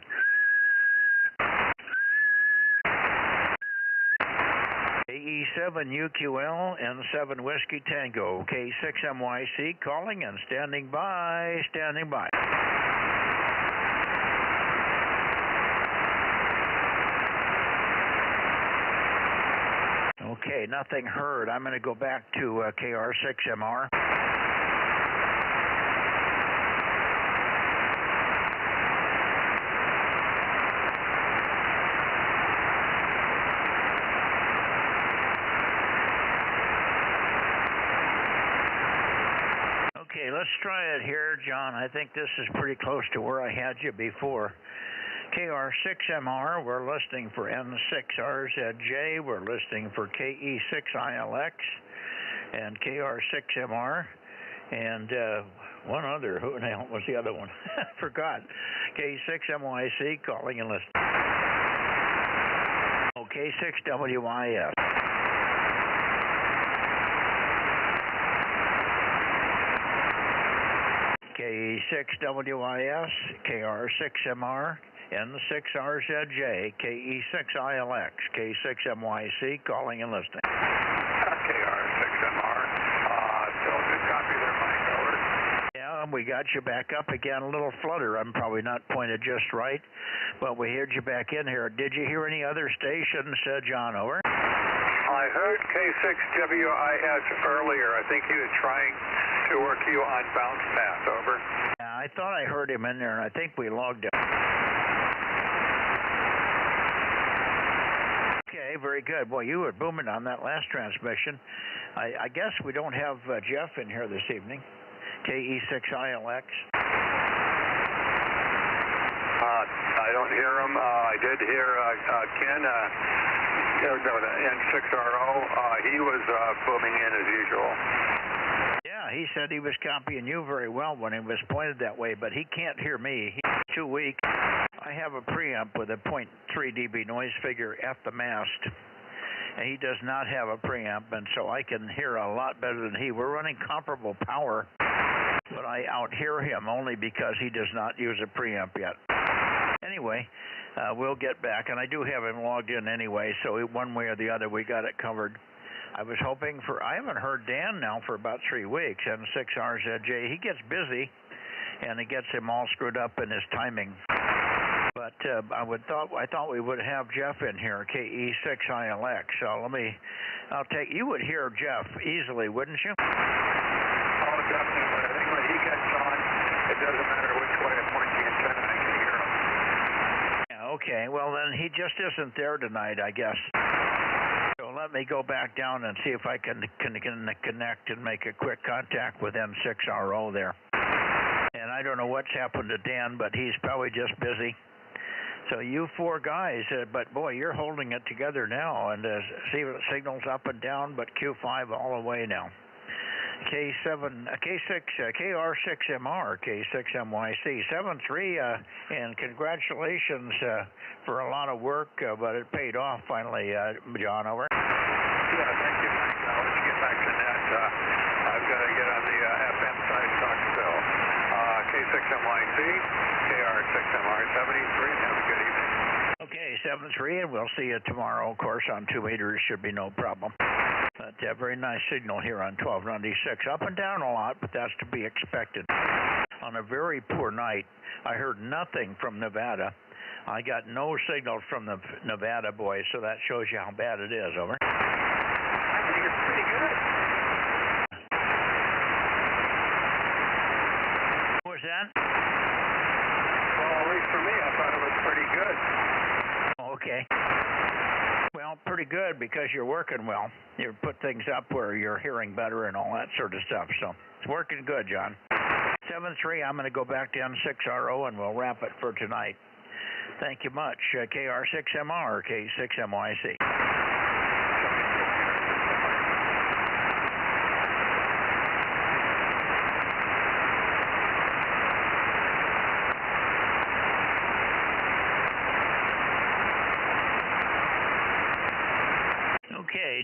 KE7UQL, N7 Whiskey Tango, K6MYC, calling and standing by, standing by. Okay, nothing heard. I'm going to go back to KR6MR. Okay, let's try it here, John. I think this is pretty close to where I had you before. KR6MR, we're listening for N6RZJ, we're listening for KE6ILX, and KR6MR, and one other, who the hell was the other one? I forgot. K6MYC, calling and listening. Oh, K6WIS. K6WIS, KR6MR, N6RZJ, KE6ILX, K6MYC, calling and listening. KR6MR, still good copy there, Mike, over. Yeah, we got you back up again, a little flutter. I'm probably not pointed just right, but we heard you back in here. Did you hear any other stations, John, over? I heard K6WIS earlier. I think he was trying to work you on bounce pass, over. Yeah, I thought I heard him in there, and I think we logged him. Okay, very good. Boy, you were booming on that last transmission. I guess we don't have Jeff in here this evening. KE6ILX. I don't hear him. I did hear Ken, the N6RO. He was booming in as usual. Yeah, he said he was copying you very well when he was pointed that way, but he can't hear me. He's too weak. I have a preamp with a 0.3 dB noise figure at the mast, and he does not have a preamp, and so I can hear a lot better than he. We're running comparable power, but I out-hear him only because he does not use a preamp yet. Anyway, we'll get back, and I do have him logged in anyway, so one way or the other, we got it covered. I was hoping for, I haven't heard Dan now for about 3 weeks, N6RZJ. He gets busy, and it gets him all screwed up in his timing. But I thought we would have Jeff in here, KE6ILX. So you would hear Jeff easily, wouldn't you? Oh, definitely. I think when he gets on, it doesn't matter which way I point the antenna, I can hear him. Yeah, okay. Well, then he just isn't there tonight, I guess. So let me go back down and see if I can connect and make a quick contact with N6RO there. And I don't know what's happened to Dan, but he's probably just busy. So you four guys, but boy, you're holding it together now, and see signals up and down, but Q5 all the way now. K7, K6, KR6MR, K6MYC, 73, and congratulations for a lot of work, but it paid off finally, John, over. Yeah, thank you, Mike. Let's get back to net. I've got to get on the FM side to talk to Bill. K6MYC, KR6MR, 73, have a good evening. Okay, 73, and we'll see you tomorrow, of course, on 2 meters, should be no problem. But very nice signal here on 1296. Up and down a lot, but that's to be expected. On a very poor night, I heard nothing from Nevada. I got no signal from the Nevada boys, so that shows you how bad it is, over. I think it's pretty good. What was that? Well, at least for me, I thought it was pretty good. Okay. Well, pretty good because you're working well. You put things up where you're hearing better and all that sort of stuff. So it's working good, John. 7-3, I'm going to go back to N6RO and we'll wrap it for tonight. Thank you much. KR6MR, K6MYC. Okay,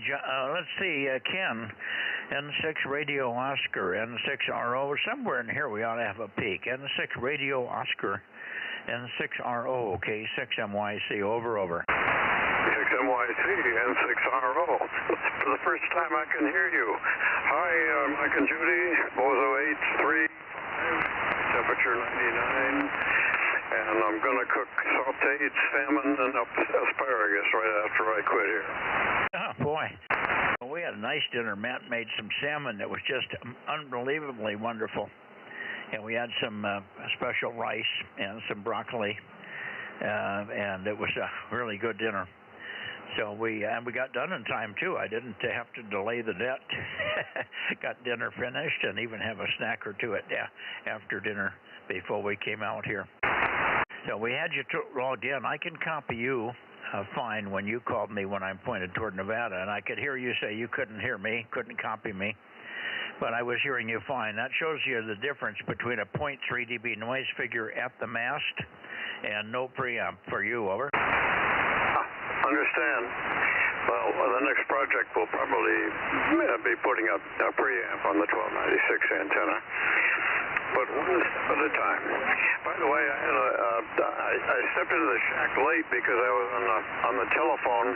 let's see, Ken, N6 Radio Oscar, N6RO, somewhere in here we ought to have a peak. N6 Radio Oscar, N6RO, K6MYC, over. K6MYC, N6RO. For the first time I can hear you. Hi, Mike and Judy, Bozo 835, temperature 99. And I'm going to cook sauteed salmon and asparagus right after I quit here. Oh, boy. Well, we had a nice dinner. Matt made some salmon that was just unbelievably wonderful. And we had some special rice and some broccoli. And it was a really good dinner. So we got done in time, too. I didn't have to delay the net. Got dinner finished and even have a snack or two after dinner before we came out here. So we had you logged in. I can copy you fine when you called me when I'm pointed toward Nevada, and I could hear you say you couldn't hear me, couldn't copy me, but I was hearing you fine. That shows you the difference between a 0.3 dB noise figure at the mast and no preamp for you, over. Understand. Well, the next project will probably be putting up a preamp on the 1296 antenna. But one step at a time. By the way, I stepped into the shack late because I was on the telephone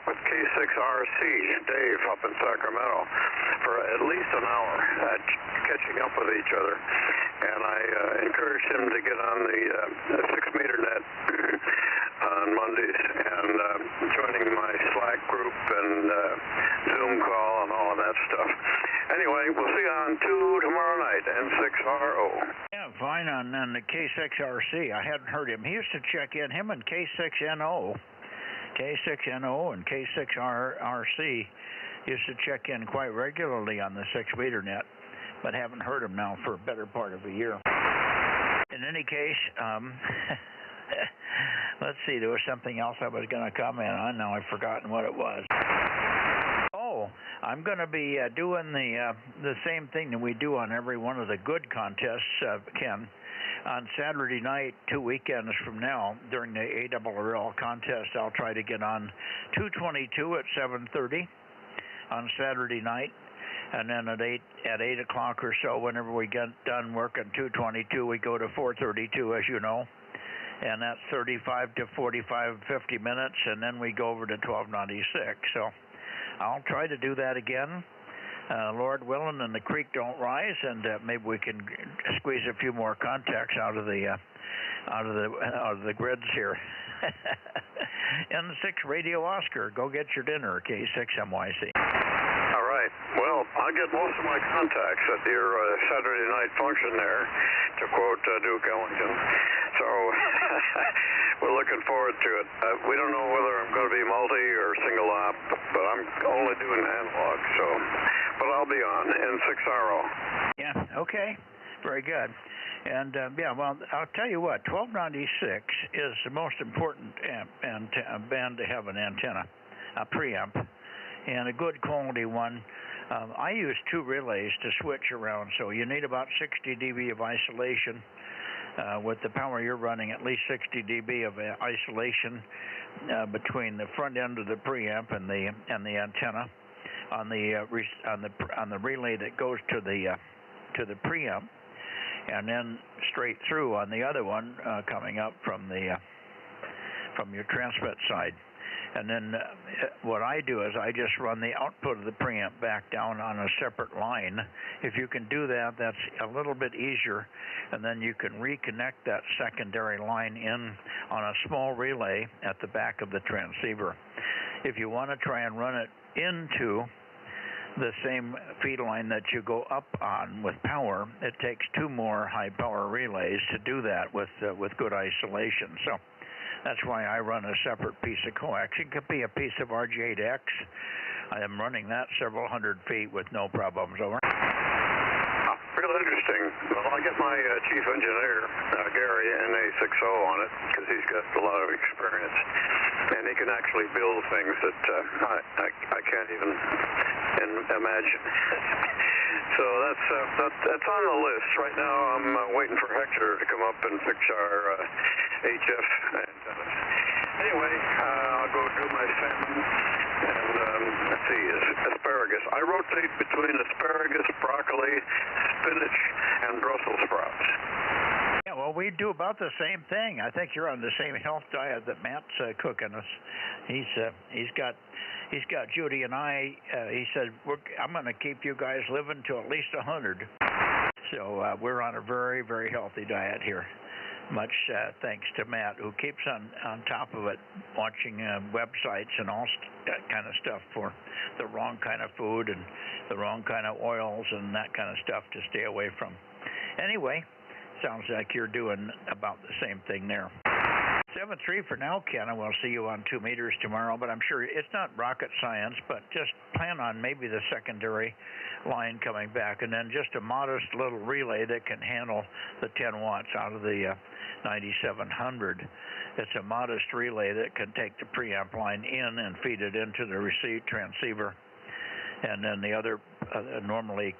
with K6RC, Dave, up in Sacramento, for at least an hour, catching up with each other. And I encouraged him to get on the 6-meter net on Mondays and joining my Slack group and Zoom call and all of that stuff. Anyway, we'll see you on 2 tomorrow night, N6RO. Yeah, fine on the K6RC. I hadn't heard him. He used to check in, him and K6NO. K6NO and K6RC used to check in quite regularly on the 6-meter net, but haven't heard him now for a better part of a year. In any case, let's see, there was something else I was going to comment on. Now I've forgotten what it was. Oh, I'm going to be doing the same thing that we do on every one of the good contests, Ken. On Saturday night, 2 weekends from now, during the ARRL contest, I'll try to get on 222 at 7:30 on Saturday night. And then at 8 o'clock or so, whenever we get done working 222, we go to 432, as you know. And that's 35 to 45, 50 minutes, and then we go over to 1296. So I'll try to do that again. Lord willing, and the creek don't rise, and maybe we can squeeze a few more contacts out of the grids here. N6 Radio Oscar, go get your dinner, K6MYC. All right. Well, I'll get most of my contacts at your Saturday night function there, to quote Duke Ellington. So we're looking forward to it. We don't know whether I'm going to be multi or single op, but I'm only doing analog. So, but I'll be on N6RO. Yeah. Okay. Very good. And yeah, well, I'll tell you what, 1296 is the most important band to have an antenna, a preamp, and a good quality one. I use 2 relays to switch around, so you need about 60 dB of isolation. With the power you're running, at least 60 dB of isolation between the front end of the preamp and the antenna on the relay that goes to the preamp, and then straight through on the other one coming up from your transmit side. And then what I do is I just run the output of the preamp back down on a separate line. If you can do that, that's a little bit easier, and then you can reconnect that secondary line in on a small relay at the back of the transceiver. If you want to try and run it into the same feed line that you go up on with power, it takes 2 more high power relays to do that with good isolation. So that's why I run a separate piece of coax. It could be a piece of RG8X. I am running that several hundred feet with no problems. Over. Real interesting. Well, I get my chief engineer, Gary, NA60 on it, because he's got a lot of experience. And he can actually build things that I can't even imagine. So that's on the list. Right now I'm waiting for Hector to come up and fix our HF antennas. Anyway, I'll go do my salmon and let's see, asparagus. I rotate between asparagus, broccoli, spinach, and Brussels sprouts. Yeah, well, we do about the same thing. I think you're on the same health diet that Matt's cooking us. He's got Judy and I. He said, I'm going to keep you guys living to at least 100. So we're on a very, very healthy diet here. Much thanks to Matt, who keeps on top of it, watching websites and all that kind of stuff for the wrong kind of food and the wrong kind of oils and that kind of stuff to stay away from. Anyway, sounds like you're doing about the same thing there. 7-3 for now, Ken, and we'll see you on 2 meters tomorrow, but I'm sure it's not rocket science, but just plan on maybe the secondary line coming back, and then just a modest little relay that can handle the 10 watts out of the 9700. It's a modest relay that can take the preamp line in and feed it into the receive transceiver, and then the other normally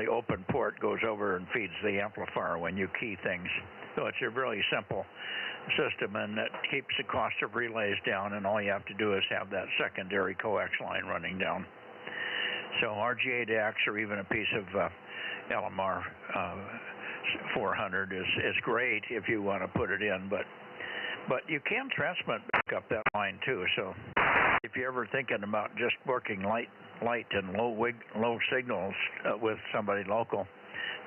open port goes over and feeds the amplifier when you key things. So it's a really simple system, and that keeps the cost of relays down, and all you have to do is have that secondary coax line running down. So RG8X or even a piece of LMR 400 is great if you want to put it in, but you can transmit back up that line too. So if you're ever thinking about just working light and low signals with somebody local,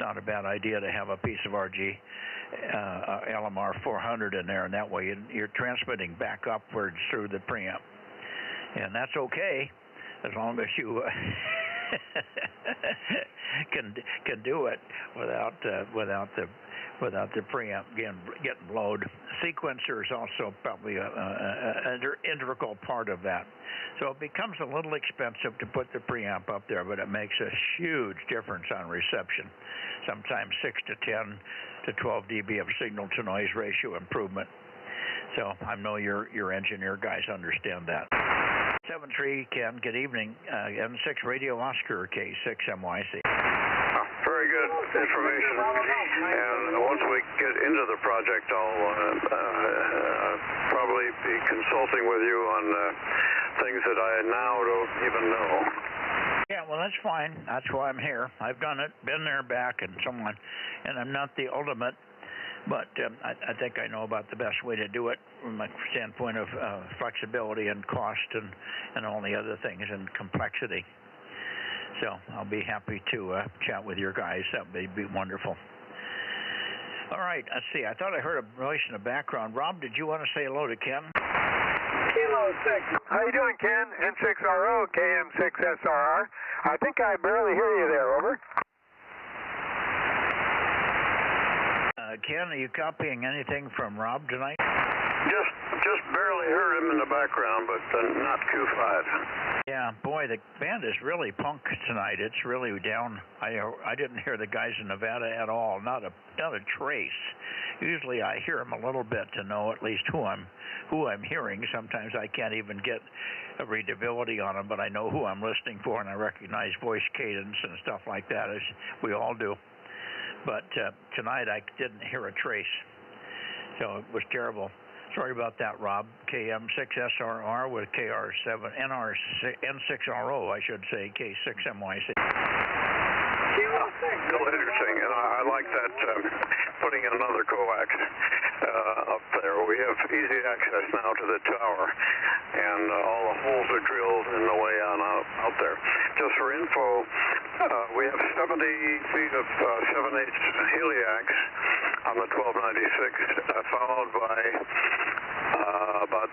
not a bad idea to have a piece of LMR 400 in there, and that way you're transmitting back upwards through the preamp, and that's okay as long as you can do it without the preamp getting blowed. Sequencer is also probably an integral part of that. So it becomes a little expensive to put the preamp up there, but it makes a huge difference on reception. Sometimes 6 to 10 to 12 dB of signal-to-noise ratio improvement. So I know your engineer guys understand that. 7-3, Ken, good evening. N6 Radio Oscar K6MYC. Very good information. And once we get into the project, I'll probably be consulting with you on things that I now don't even know. Yeah, well, that's fine. That's why I'm here. I've done it, been there, back, and so on. And I'm not the ultimate, but I think I know about the best way to do it from a standpoint of flexibility and cost and all the other things and complexity. So I'll be happy to chat with your guys. That would be wonderful. All right, let's see. I thought I heard a voice in the background. Rob, did you want to say hello to Ken? Kilo 6. How you doing, Ken? N6RO, KM6SRR. I think I barely hear you there, over. Ken, are you copying anything from Rob tonight? Just barely heard him in the background, but not Q5. Yeah, boy, the band is really punk tonight. It's really down. I didn't hear the guys in Nevada at all, not a trace. Usually I hear them a little bit to know at least who I'm hearing. Sometimes I can't even get a readability on them, but I know who I'm listening for, and I recognize voice cadence and stuff like that, as we all do. But tonight I didn't hear a trace, so it was terrible. Sorry about that, Rob. KM6SRR with N6RO, I should say, K6MYC. Still interesting, and I like that putting another coax up there. We have easy access now to the tower, and all the holes are drilled in the way on out there. Just for info, we have 70 feet of 7/8 heliax on the 1296, followed by about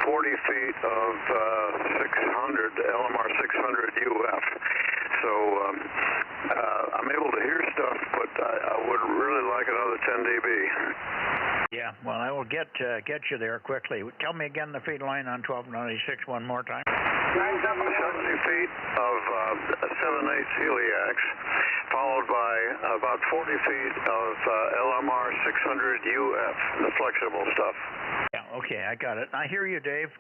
40 feet of 600 LMR 600 UF. So I'm able to hear stuff, but I would really like another 10 dB. Yeah, well, I will get you there quickly. Tell me again the feed line on 1296 one more time. 70 feet of 7/8 heliax, followed by about 40 feet of LMR 600 UF, the flexible stuff. Yeah, okay, I got it. I hear you, Dave.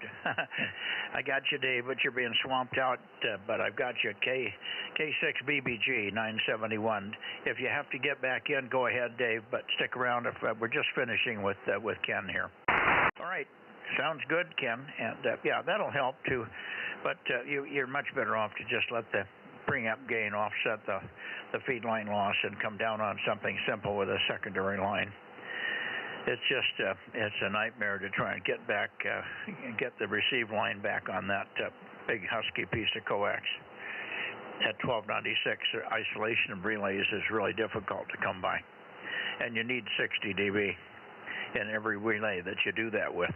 I got you, Dave, but you're being swamped out. But I've got you, K6BBG 971. If you have to get back in, go ahead, Dave. But stick around. If we're just finishing with Ken here. All right, sounds good, Ken. And yeah, that'll help too. But you're much better off to just let the bring-up gain offset the feed line loss and come down on something simple with a secondary line. It's just it's a nightmare to try and get back, get the receive line back on that big husky piece of coax. At 1296, isolation of relays is really difficult to come by, and you need 60 dB in every relay that you do that with,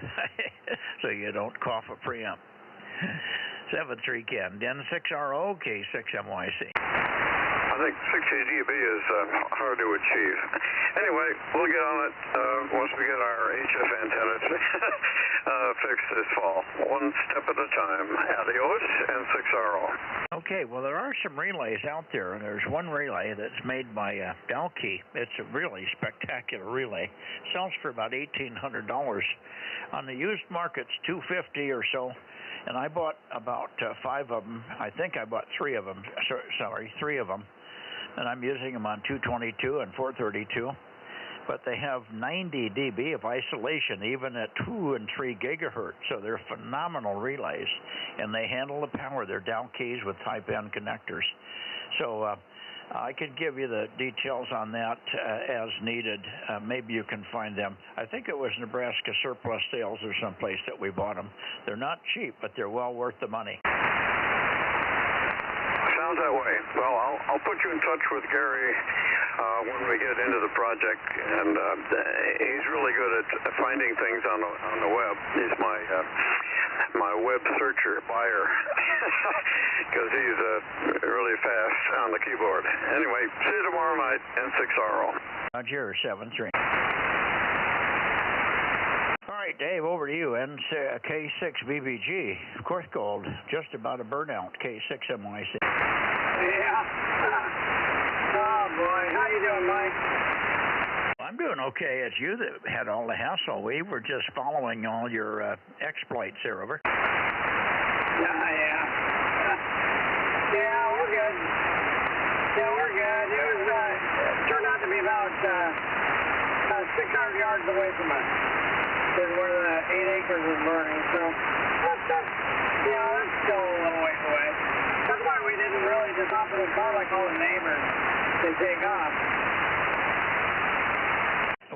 so you don't cough a preamp. 73 Ken, N6RO, K6MYC. I think 60 dB is hard to achieve. Anyway, we'll get on it once we get our HF antennas fixed this fall. One step at a time. Adios, N6RO. Okay, well, there are some relays out there, and there's one relay that's made by Dalkey. It's a really spectacular relay. Sells for about $1,800. On the used market's $250 or so. And I bought about 5 of them. I think I bought 3 of them. Sorry, 3 of them. And I'm using them on 222 and 432. But they have 90 dB of isolation, even at 2 and 3 gigahertz. So they're phenomenal relays. And they handle the power. They're Dalkeys with type N connectors. So I can give you the details on that as needed. Maybe you can find them. I think it was Nebraska Surplus Sales or someplace that we bought them. They're not cheap, but they're well worth the money. Sounds that way. Well, I'll put you in touch with Gary when we get into the project, and he's really good at finding things on the web. He's my web searcher buyer because he's really fast on the keyboard. Anyway, see you tomorrow night, N6RO. Roger, 73. All right, Dave, over to you. K6BBG, of course, gold, just about a burnout, K6MYC. Yeah. Oh, boy. How you doing, Mike? I'm doing okay. It's you that had all the hassle. We were just following all your exploits there, over. Yeah. Yeah, we're good. Yeah, we're good. It was, turned out to be about 600 yards away from us. Is where the 8 acres was burning. So that's still a little ways away. That's why we didn't really just hop in the car like all the neighbors and take off.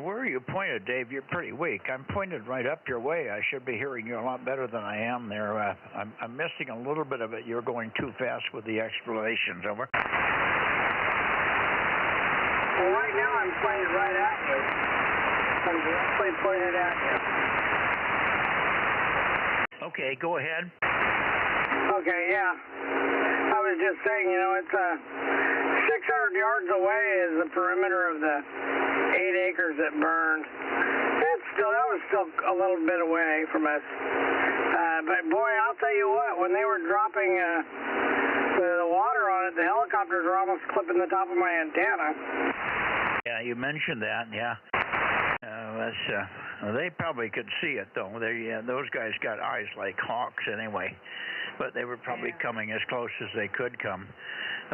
Where are you pointed, Dave? You're pretty weak. I'm pointed right up your way. I should be hearing you a lot better than I am there. I'm missing a little bit of it. You're going too fast with the explanations, over. Well, right now I'm pointed right at you. I'm directly pointed at you. Okay, go ahead. Okay, yeah. I was just saying, you know, it's 600 yards away is the perimeter of the 8 acres that burned. That was still a little bit away from us. But boy, I'll tell you what, when they were dropping the water on it, the helicopters were almost clipping the top of my antenna. Yeah, you mentioned that, yeah. They probably could see it, though. Those guys got eyes like hawks anyway. But they were probably coming as close as they could come.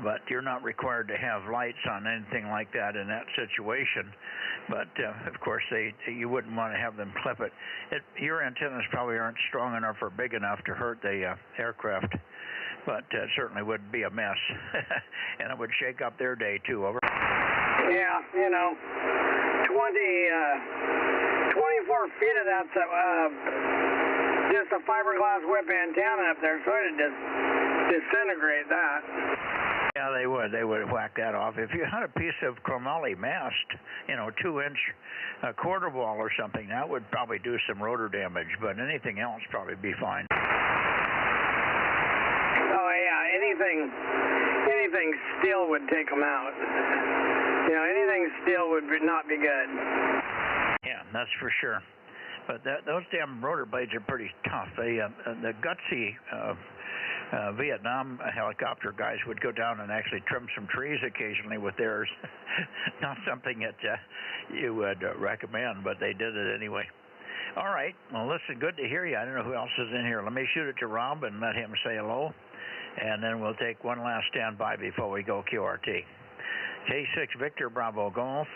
But you're not required to have lights on anything like that in that situation. But, of course, you wouldn't want to have them clip it. Your antennas probably aren't strong enough or big enough to hurt the aircraft. But it certainly would be a mess. And it would shake up their day, too. Over. Yeah, you know, 24 feet of that's just a fiberglass whip antenna up there, so it'd just disintegrate that. Yeah, they would. They would whack that off. If you had a piece of chromoly mast, 2-inch quarter wall or something, that would probably do some rotor damage, but anything else probably be fine. Oh, yeah, anything steel would take them out. Anything steel would not be good. Yeah, that's for sure. But those damn rotor blades are pretty tough. The gutsy Vietnam helicopter guys would go down and actually trim some trees occasionally with theirs. Not something that you would recommend, but they did it anyway. All right. Well, listen, good to hear you. I don't know who else is in here. Let me shoot it to Rob and let him say hello, and then we'll take one last standby before we go QRT. K6 Victor Bravo Golf,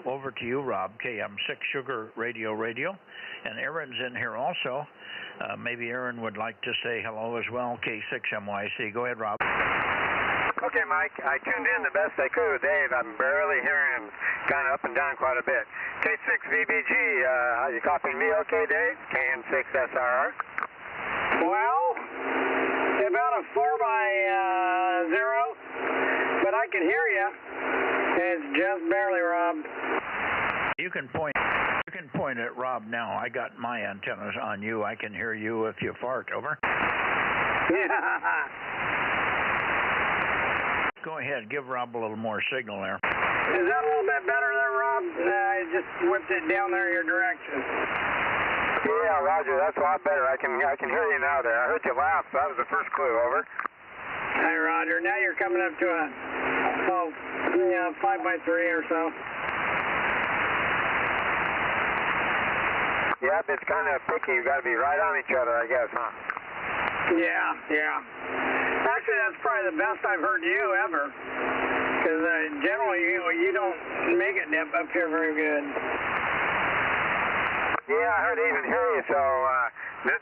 over to you, Rob. KM6 Sugar Radio. And Aaron's in here also. Maybe Aaron would like to say hello as well. K6 MYC. Go ahead, Rob. Okay, Mike. I tuned in the best I could with Dave. I'm barely hearing him, kind of up and down quite a bit. K6 VBG, you copying me okay, Dave? KM6 SRR. Well, about a 4x0. But I can hear you. It's just barely, Rob. You can point at Rob now. I got my antennas on you. I can hear you if you fart. Over. Go ahead. Give Rob a little more signal there. Is that a little bit better there, Rob? I just whipped it down there your direction. Yeah, Roger. That's a lot better. I can hear you now there. I heard you laugh. So that was the first clue. Over. Hi, Roger. Now you're coming up to a 5x3 or so. Yep, it's kind of picky. You've got to be right on each other, I guess, huh? Yeah. Actually, that's probably the best I've heard you ever. Because generally, you don't make it up here very good. Yeah, I heard even hear you, so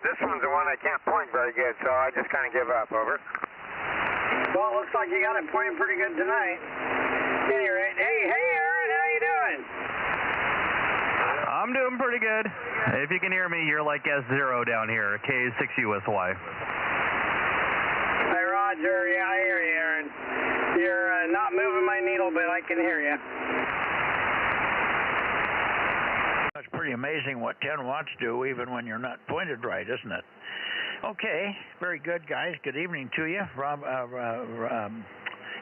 this one's the one I can't point very good, so I just kind of give up. Over. Well, it looks like you got it pointing pretty good tonight. Hey, Aaron, how you doing? I'm doing pretty good. If you can hear me, you're like S0 down here, K6USY. Hey, Roger. Yeah, I hear you, Aaron. You're not moving my needle, but I can hear you. That's pretty amazing what 10 watts do, even when you're not pointed right, isn't it? Okay, very good, guys. Good evening to you. Rob,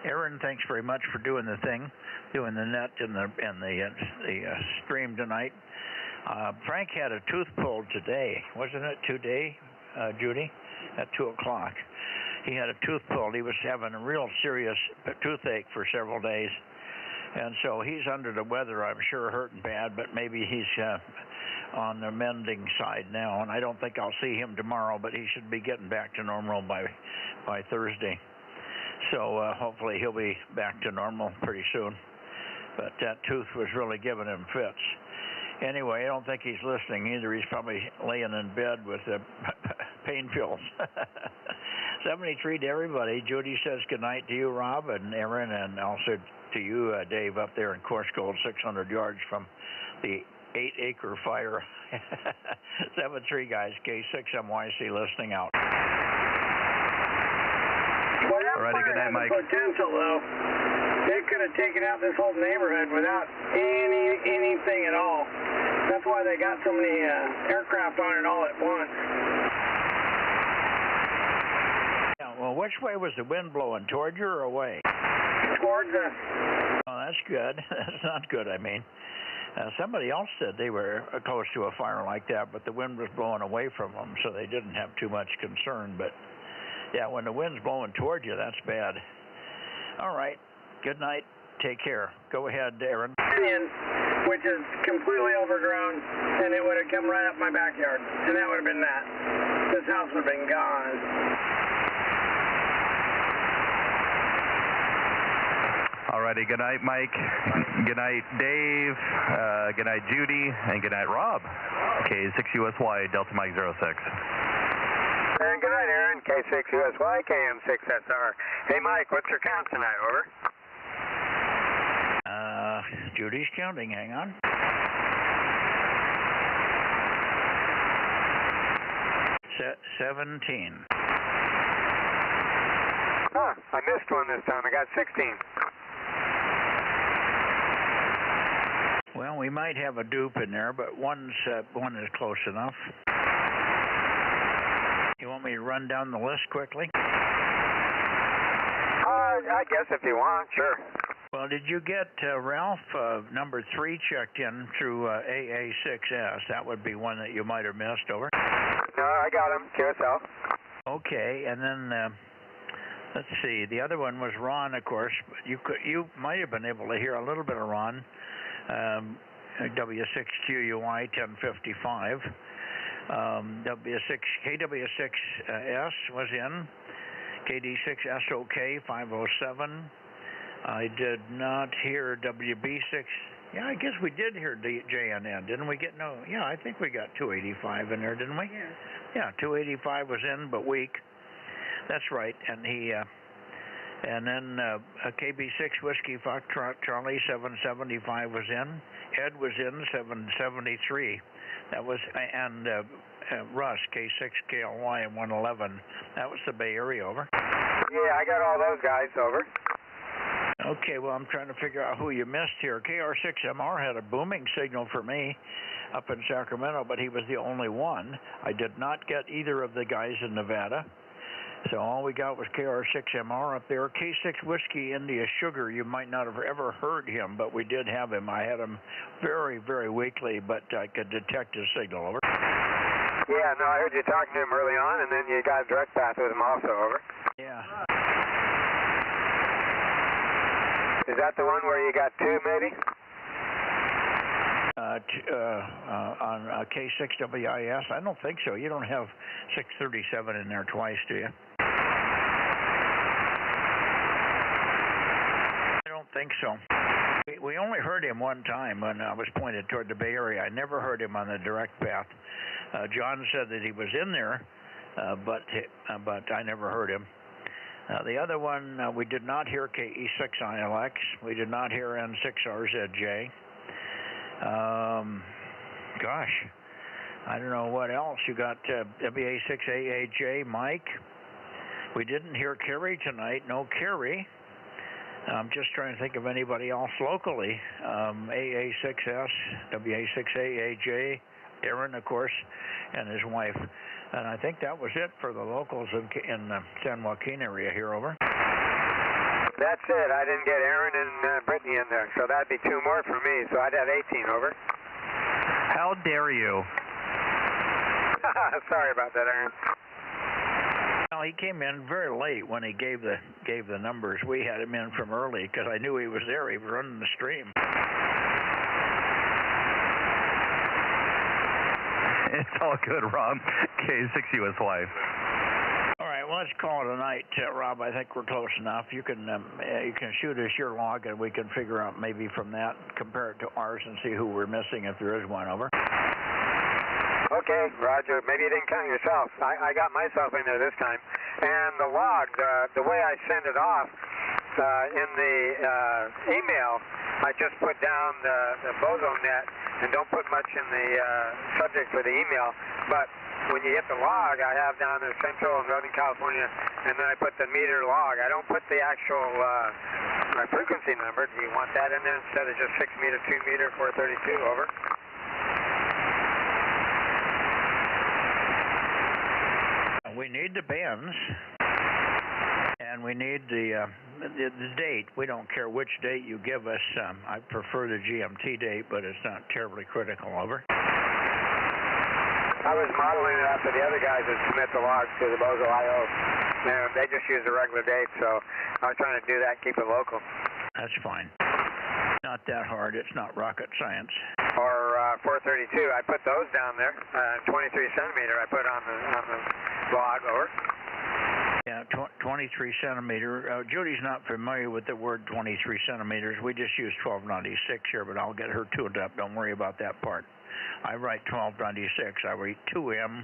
Aaron, thanks very much for doing the thing, doing the net and the stream tonight. Frank had a tooth pulled today, wasn't it? Today, Judy, at 2 o'clock. He had a tooth pulled. He was having a real serious toothache for several days, and so he's under the weather, I'm sure, hurting bad, but maybe he's on the mending side now, and I don't think I'll see him tomorrow, but he should be getting back to normal by Thursday. So hopefully he'll be back to normal pretty soon. But that tooth was really giving him fits. Anyway, I don't think he's listening either. He's probably laying in bed with the pain pills. 73 to everybody. Judy says goodnight to you, Rob, and Aaron, and also to you, Dave, up there in Course Gold, 600 yards from the 8-acre fire. 73 guys, K6MYC listening out. Well, that Alrighty, good night, Mike. Potential, though. They could have taken out this whole neighborhood without anything at all. That's why they got so many aircraft on it all at once. Yeah, well, Well, which way was the wind blowing? Toward you or away? Towards us. Oh, that's good. That's not good, I mean. Somebody else said they were close to a fire like that, but the wind was blowing away from them, so they didn't have too much concern. But, yeah, when the wind's blowing toward you, that's bad. All right. Good night. Take care. Go ahead, Aaron. Which is completely overgrown, and it would have come right up my backyard, and that would have been that. This house would have been gone. Alrighty, good night, Mike. Good night, Dave. Good night, Judy. And good night, Rob. K6USY, Delta Mike 06. And good night, Aaron. K6USY, KM6SR. Hey, Mike, what's your count tonight? Over. Judy's counting. Hang on. Set 17. Huh, I missed one this time. I got 16. Well, we might have a dupe in there, but one is close enough. You want me to run down the list quickly? I guess if you want, sure. Well, did you get Ralph, number 3, checked in through AA6S? That would be one that you might have missed, over. No, I got him. QSL. Okay, and then let's see. The other one was Ron, of course. You might have been able to hear a little bit of Ron. W6QUI 1055. KW6S was in. KD6SOK 507. I did not hear WB6. Yeah, I guess we did hear JNN, didn't we get no? Yeah, I think we got 285 in there, didn't we? Yeah. Yeah, 285 was in, but weak. That's right. And he, and then KB6 Whiskey Foxtrot Charlie 775 was in. Ed was in 773. That was, and Russ K6KLY 111. That was the Bay Area, over. Yeah, I got all those guys, over. Okay, well, I'm trying to figure out who you missed here. KR6MR had a booming signal for me up in Sacramento, but he was the only one. I did not get either of the guys in Nevada. So all we got was KR6MR up there. K6 Whiskey India Sugar, you might not have ever heard him, but we did have him. I had him very, very weakly, but I could detect his signal, over. Yeah, no, I heard you talking to him early on, and then you got a direct path with him also, over. Yeah. Is that the one where you got 2, maybe? On K6WIS? I don't think so. You don't have 637 in there twice, do you? I don't think so. We only heard him one time when I was pointed toward the Bay Area. I never heard him on the direct path. John said that he was in there, but I never heard him. The other one, we did not hear KE6ILX. We did not hear N6RZJ. Gosh, I don't know what else. You got WA6AAJ, Mike. We didn't hear Kerry tonight. No Kerry. I'm just trying to think of anybody else locally. AA6S, WA6AAJ, Aaron, of course, and his wife. And I think that was it for the locals in the San Joaquin area here, over. That's it. I didn't get Aaron and Brittany in there, so that'd be 2 more for me. So I'd have 18, over. How dare you? Sorry about that, Aaron. Well, he came in very late when he gave the numbers. We had him in from early because I knew he was there. He was running the stream. It's all good, Rob. K6USY. All right, well, let's call it a night, Rob. I think we're close enough. You can shoot us your log, and we can figure out maybe from that, compare it to ours, and see who we're missing if there is one, over. Okay, Roger. Maybe you didn't count yourself. I got myself in there this time. And the log, the way I send it off in the email, I just put down the Bozo Net and don't put much in the subject for the email. But when you get the log, I have down there Central and Northern California, and then I put the meter log. I don't put the actual frequency number. Do you want that in there instead of just 6 meter, 2 meter, 432, over? We need the bands. And we need the date. We don't care which date you give us. I prefer the GMT date, but it's not terribly critical. Over. I was modeling it after the other guys that submit the logs to the Bozo IO. And they just use the regular date, so I was trying to do that, keep it local. That's fine. Not that hard. It's not rocket science. Or 432, I put those down there. 23 centimeter I put on the log. Over. Yeah, 23 centimeter. Judy's not familiar with the word 23 centimeters. We just use 1296 here, but I'll get her tuned up. Don't worry about that part. I write 1296. I write 2M,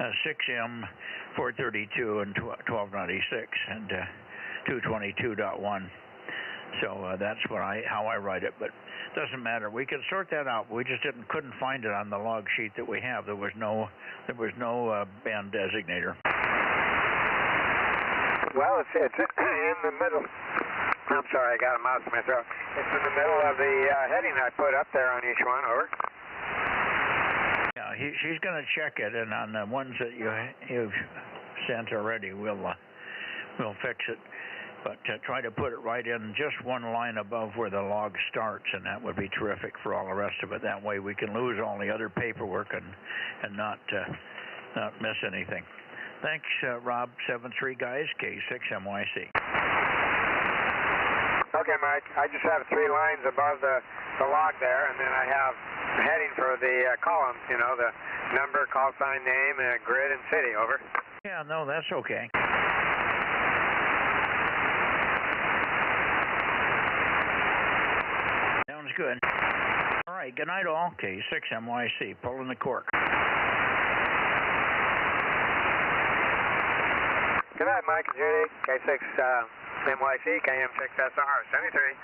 6M, 432, and 1296, and 222.1. So that's what how I write it, but it doesn't matter. We can sort that out. We just couldn't find it on the log sheet that we have. There was no band designator. Well, it's in the middle. I'm sorry, I got a mouse in my throat. It's in the middle of the heading I put up there on each one. Over. Yeah, she's going to check it, and on the ones that you've sent already, we'll fix it. But try to put it right in just one line above where the log starts, and that would be terrific for all the rest of it. That way we can lose all the other paperwork and not miss anything. Thanks, Rob. 73 guys, K6MYC. Okay, Mike. I just have 3 lines above the log there, and then I have a heading for the columns. You know, the number, call sign, name, grid, and city. Over. Yeah, no, that's okay. Sounds good. All right, good night all. K6MYC, pulling the cork. Good night, Mike and Judy. K6 MYC, KM6SR, 73.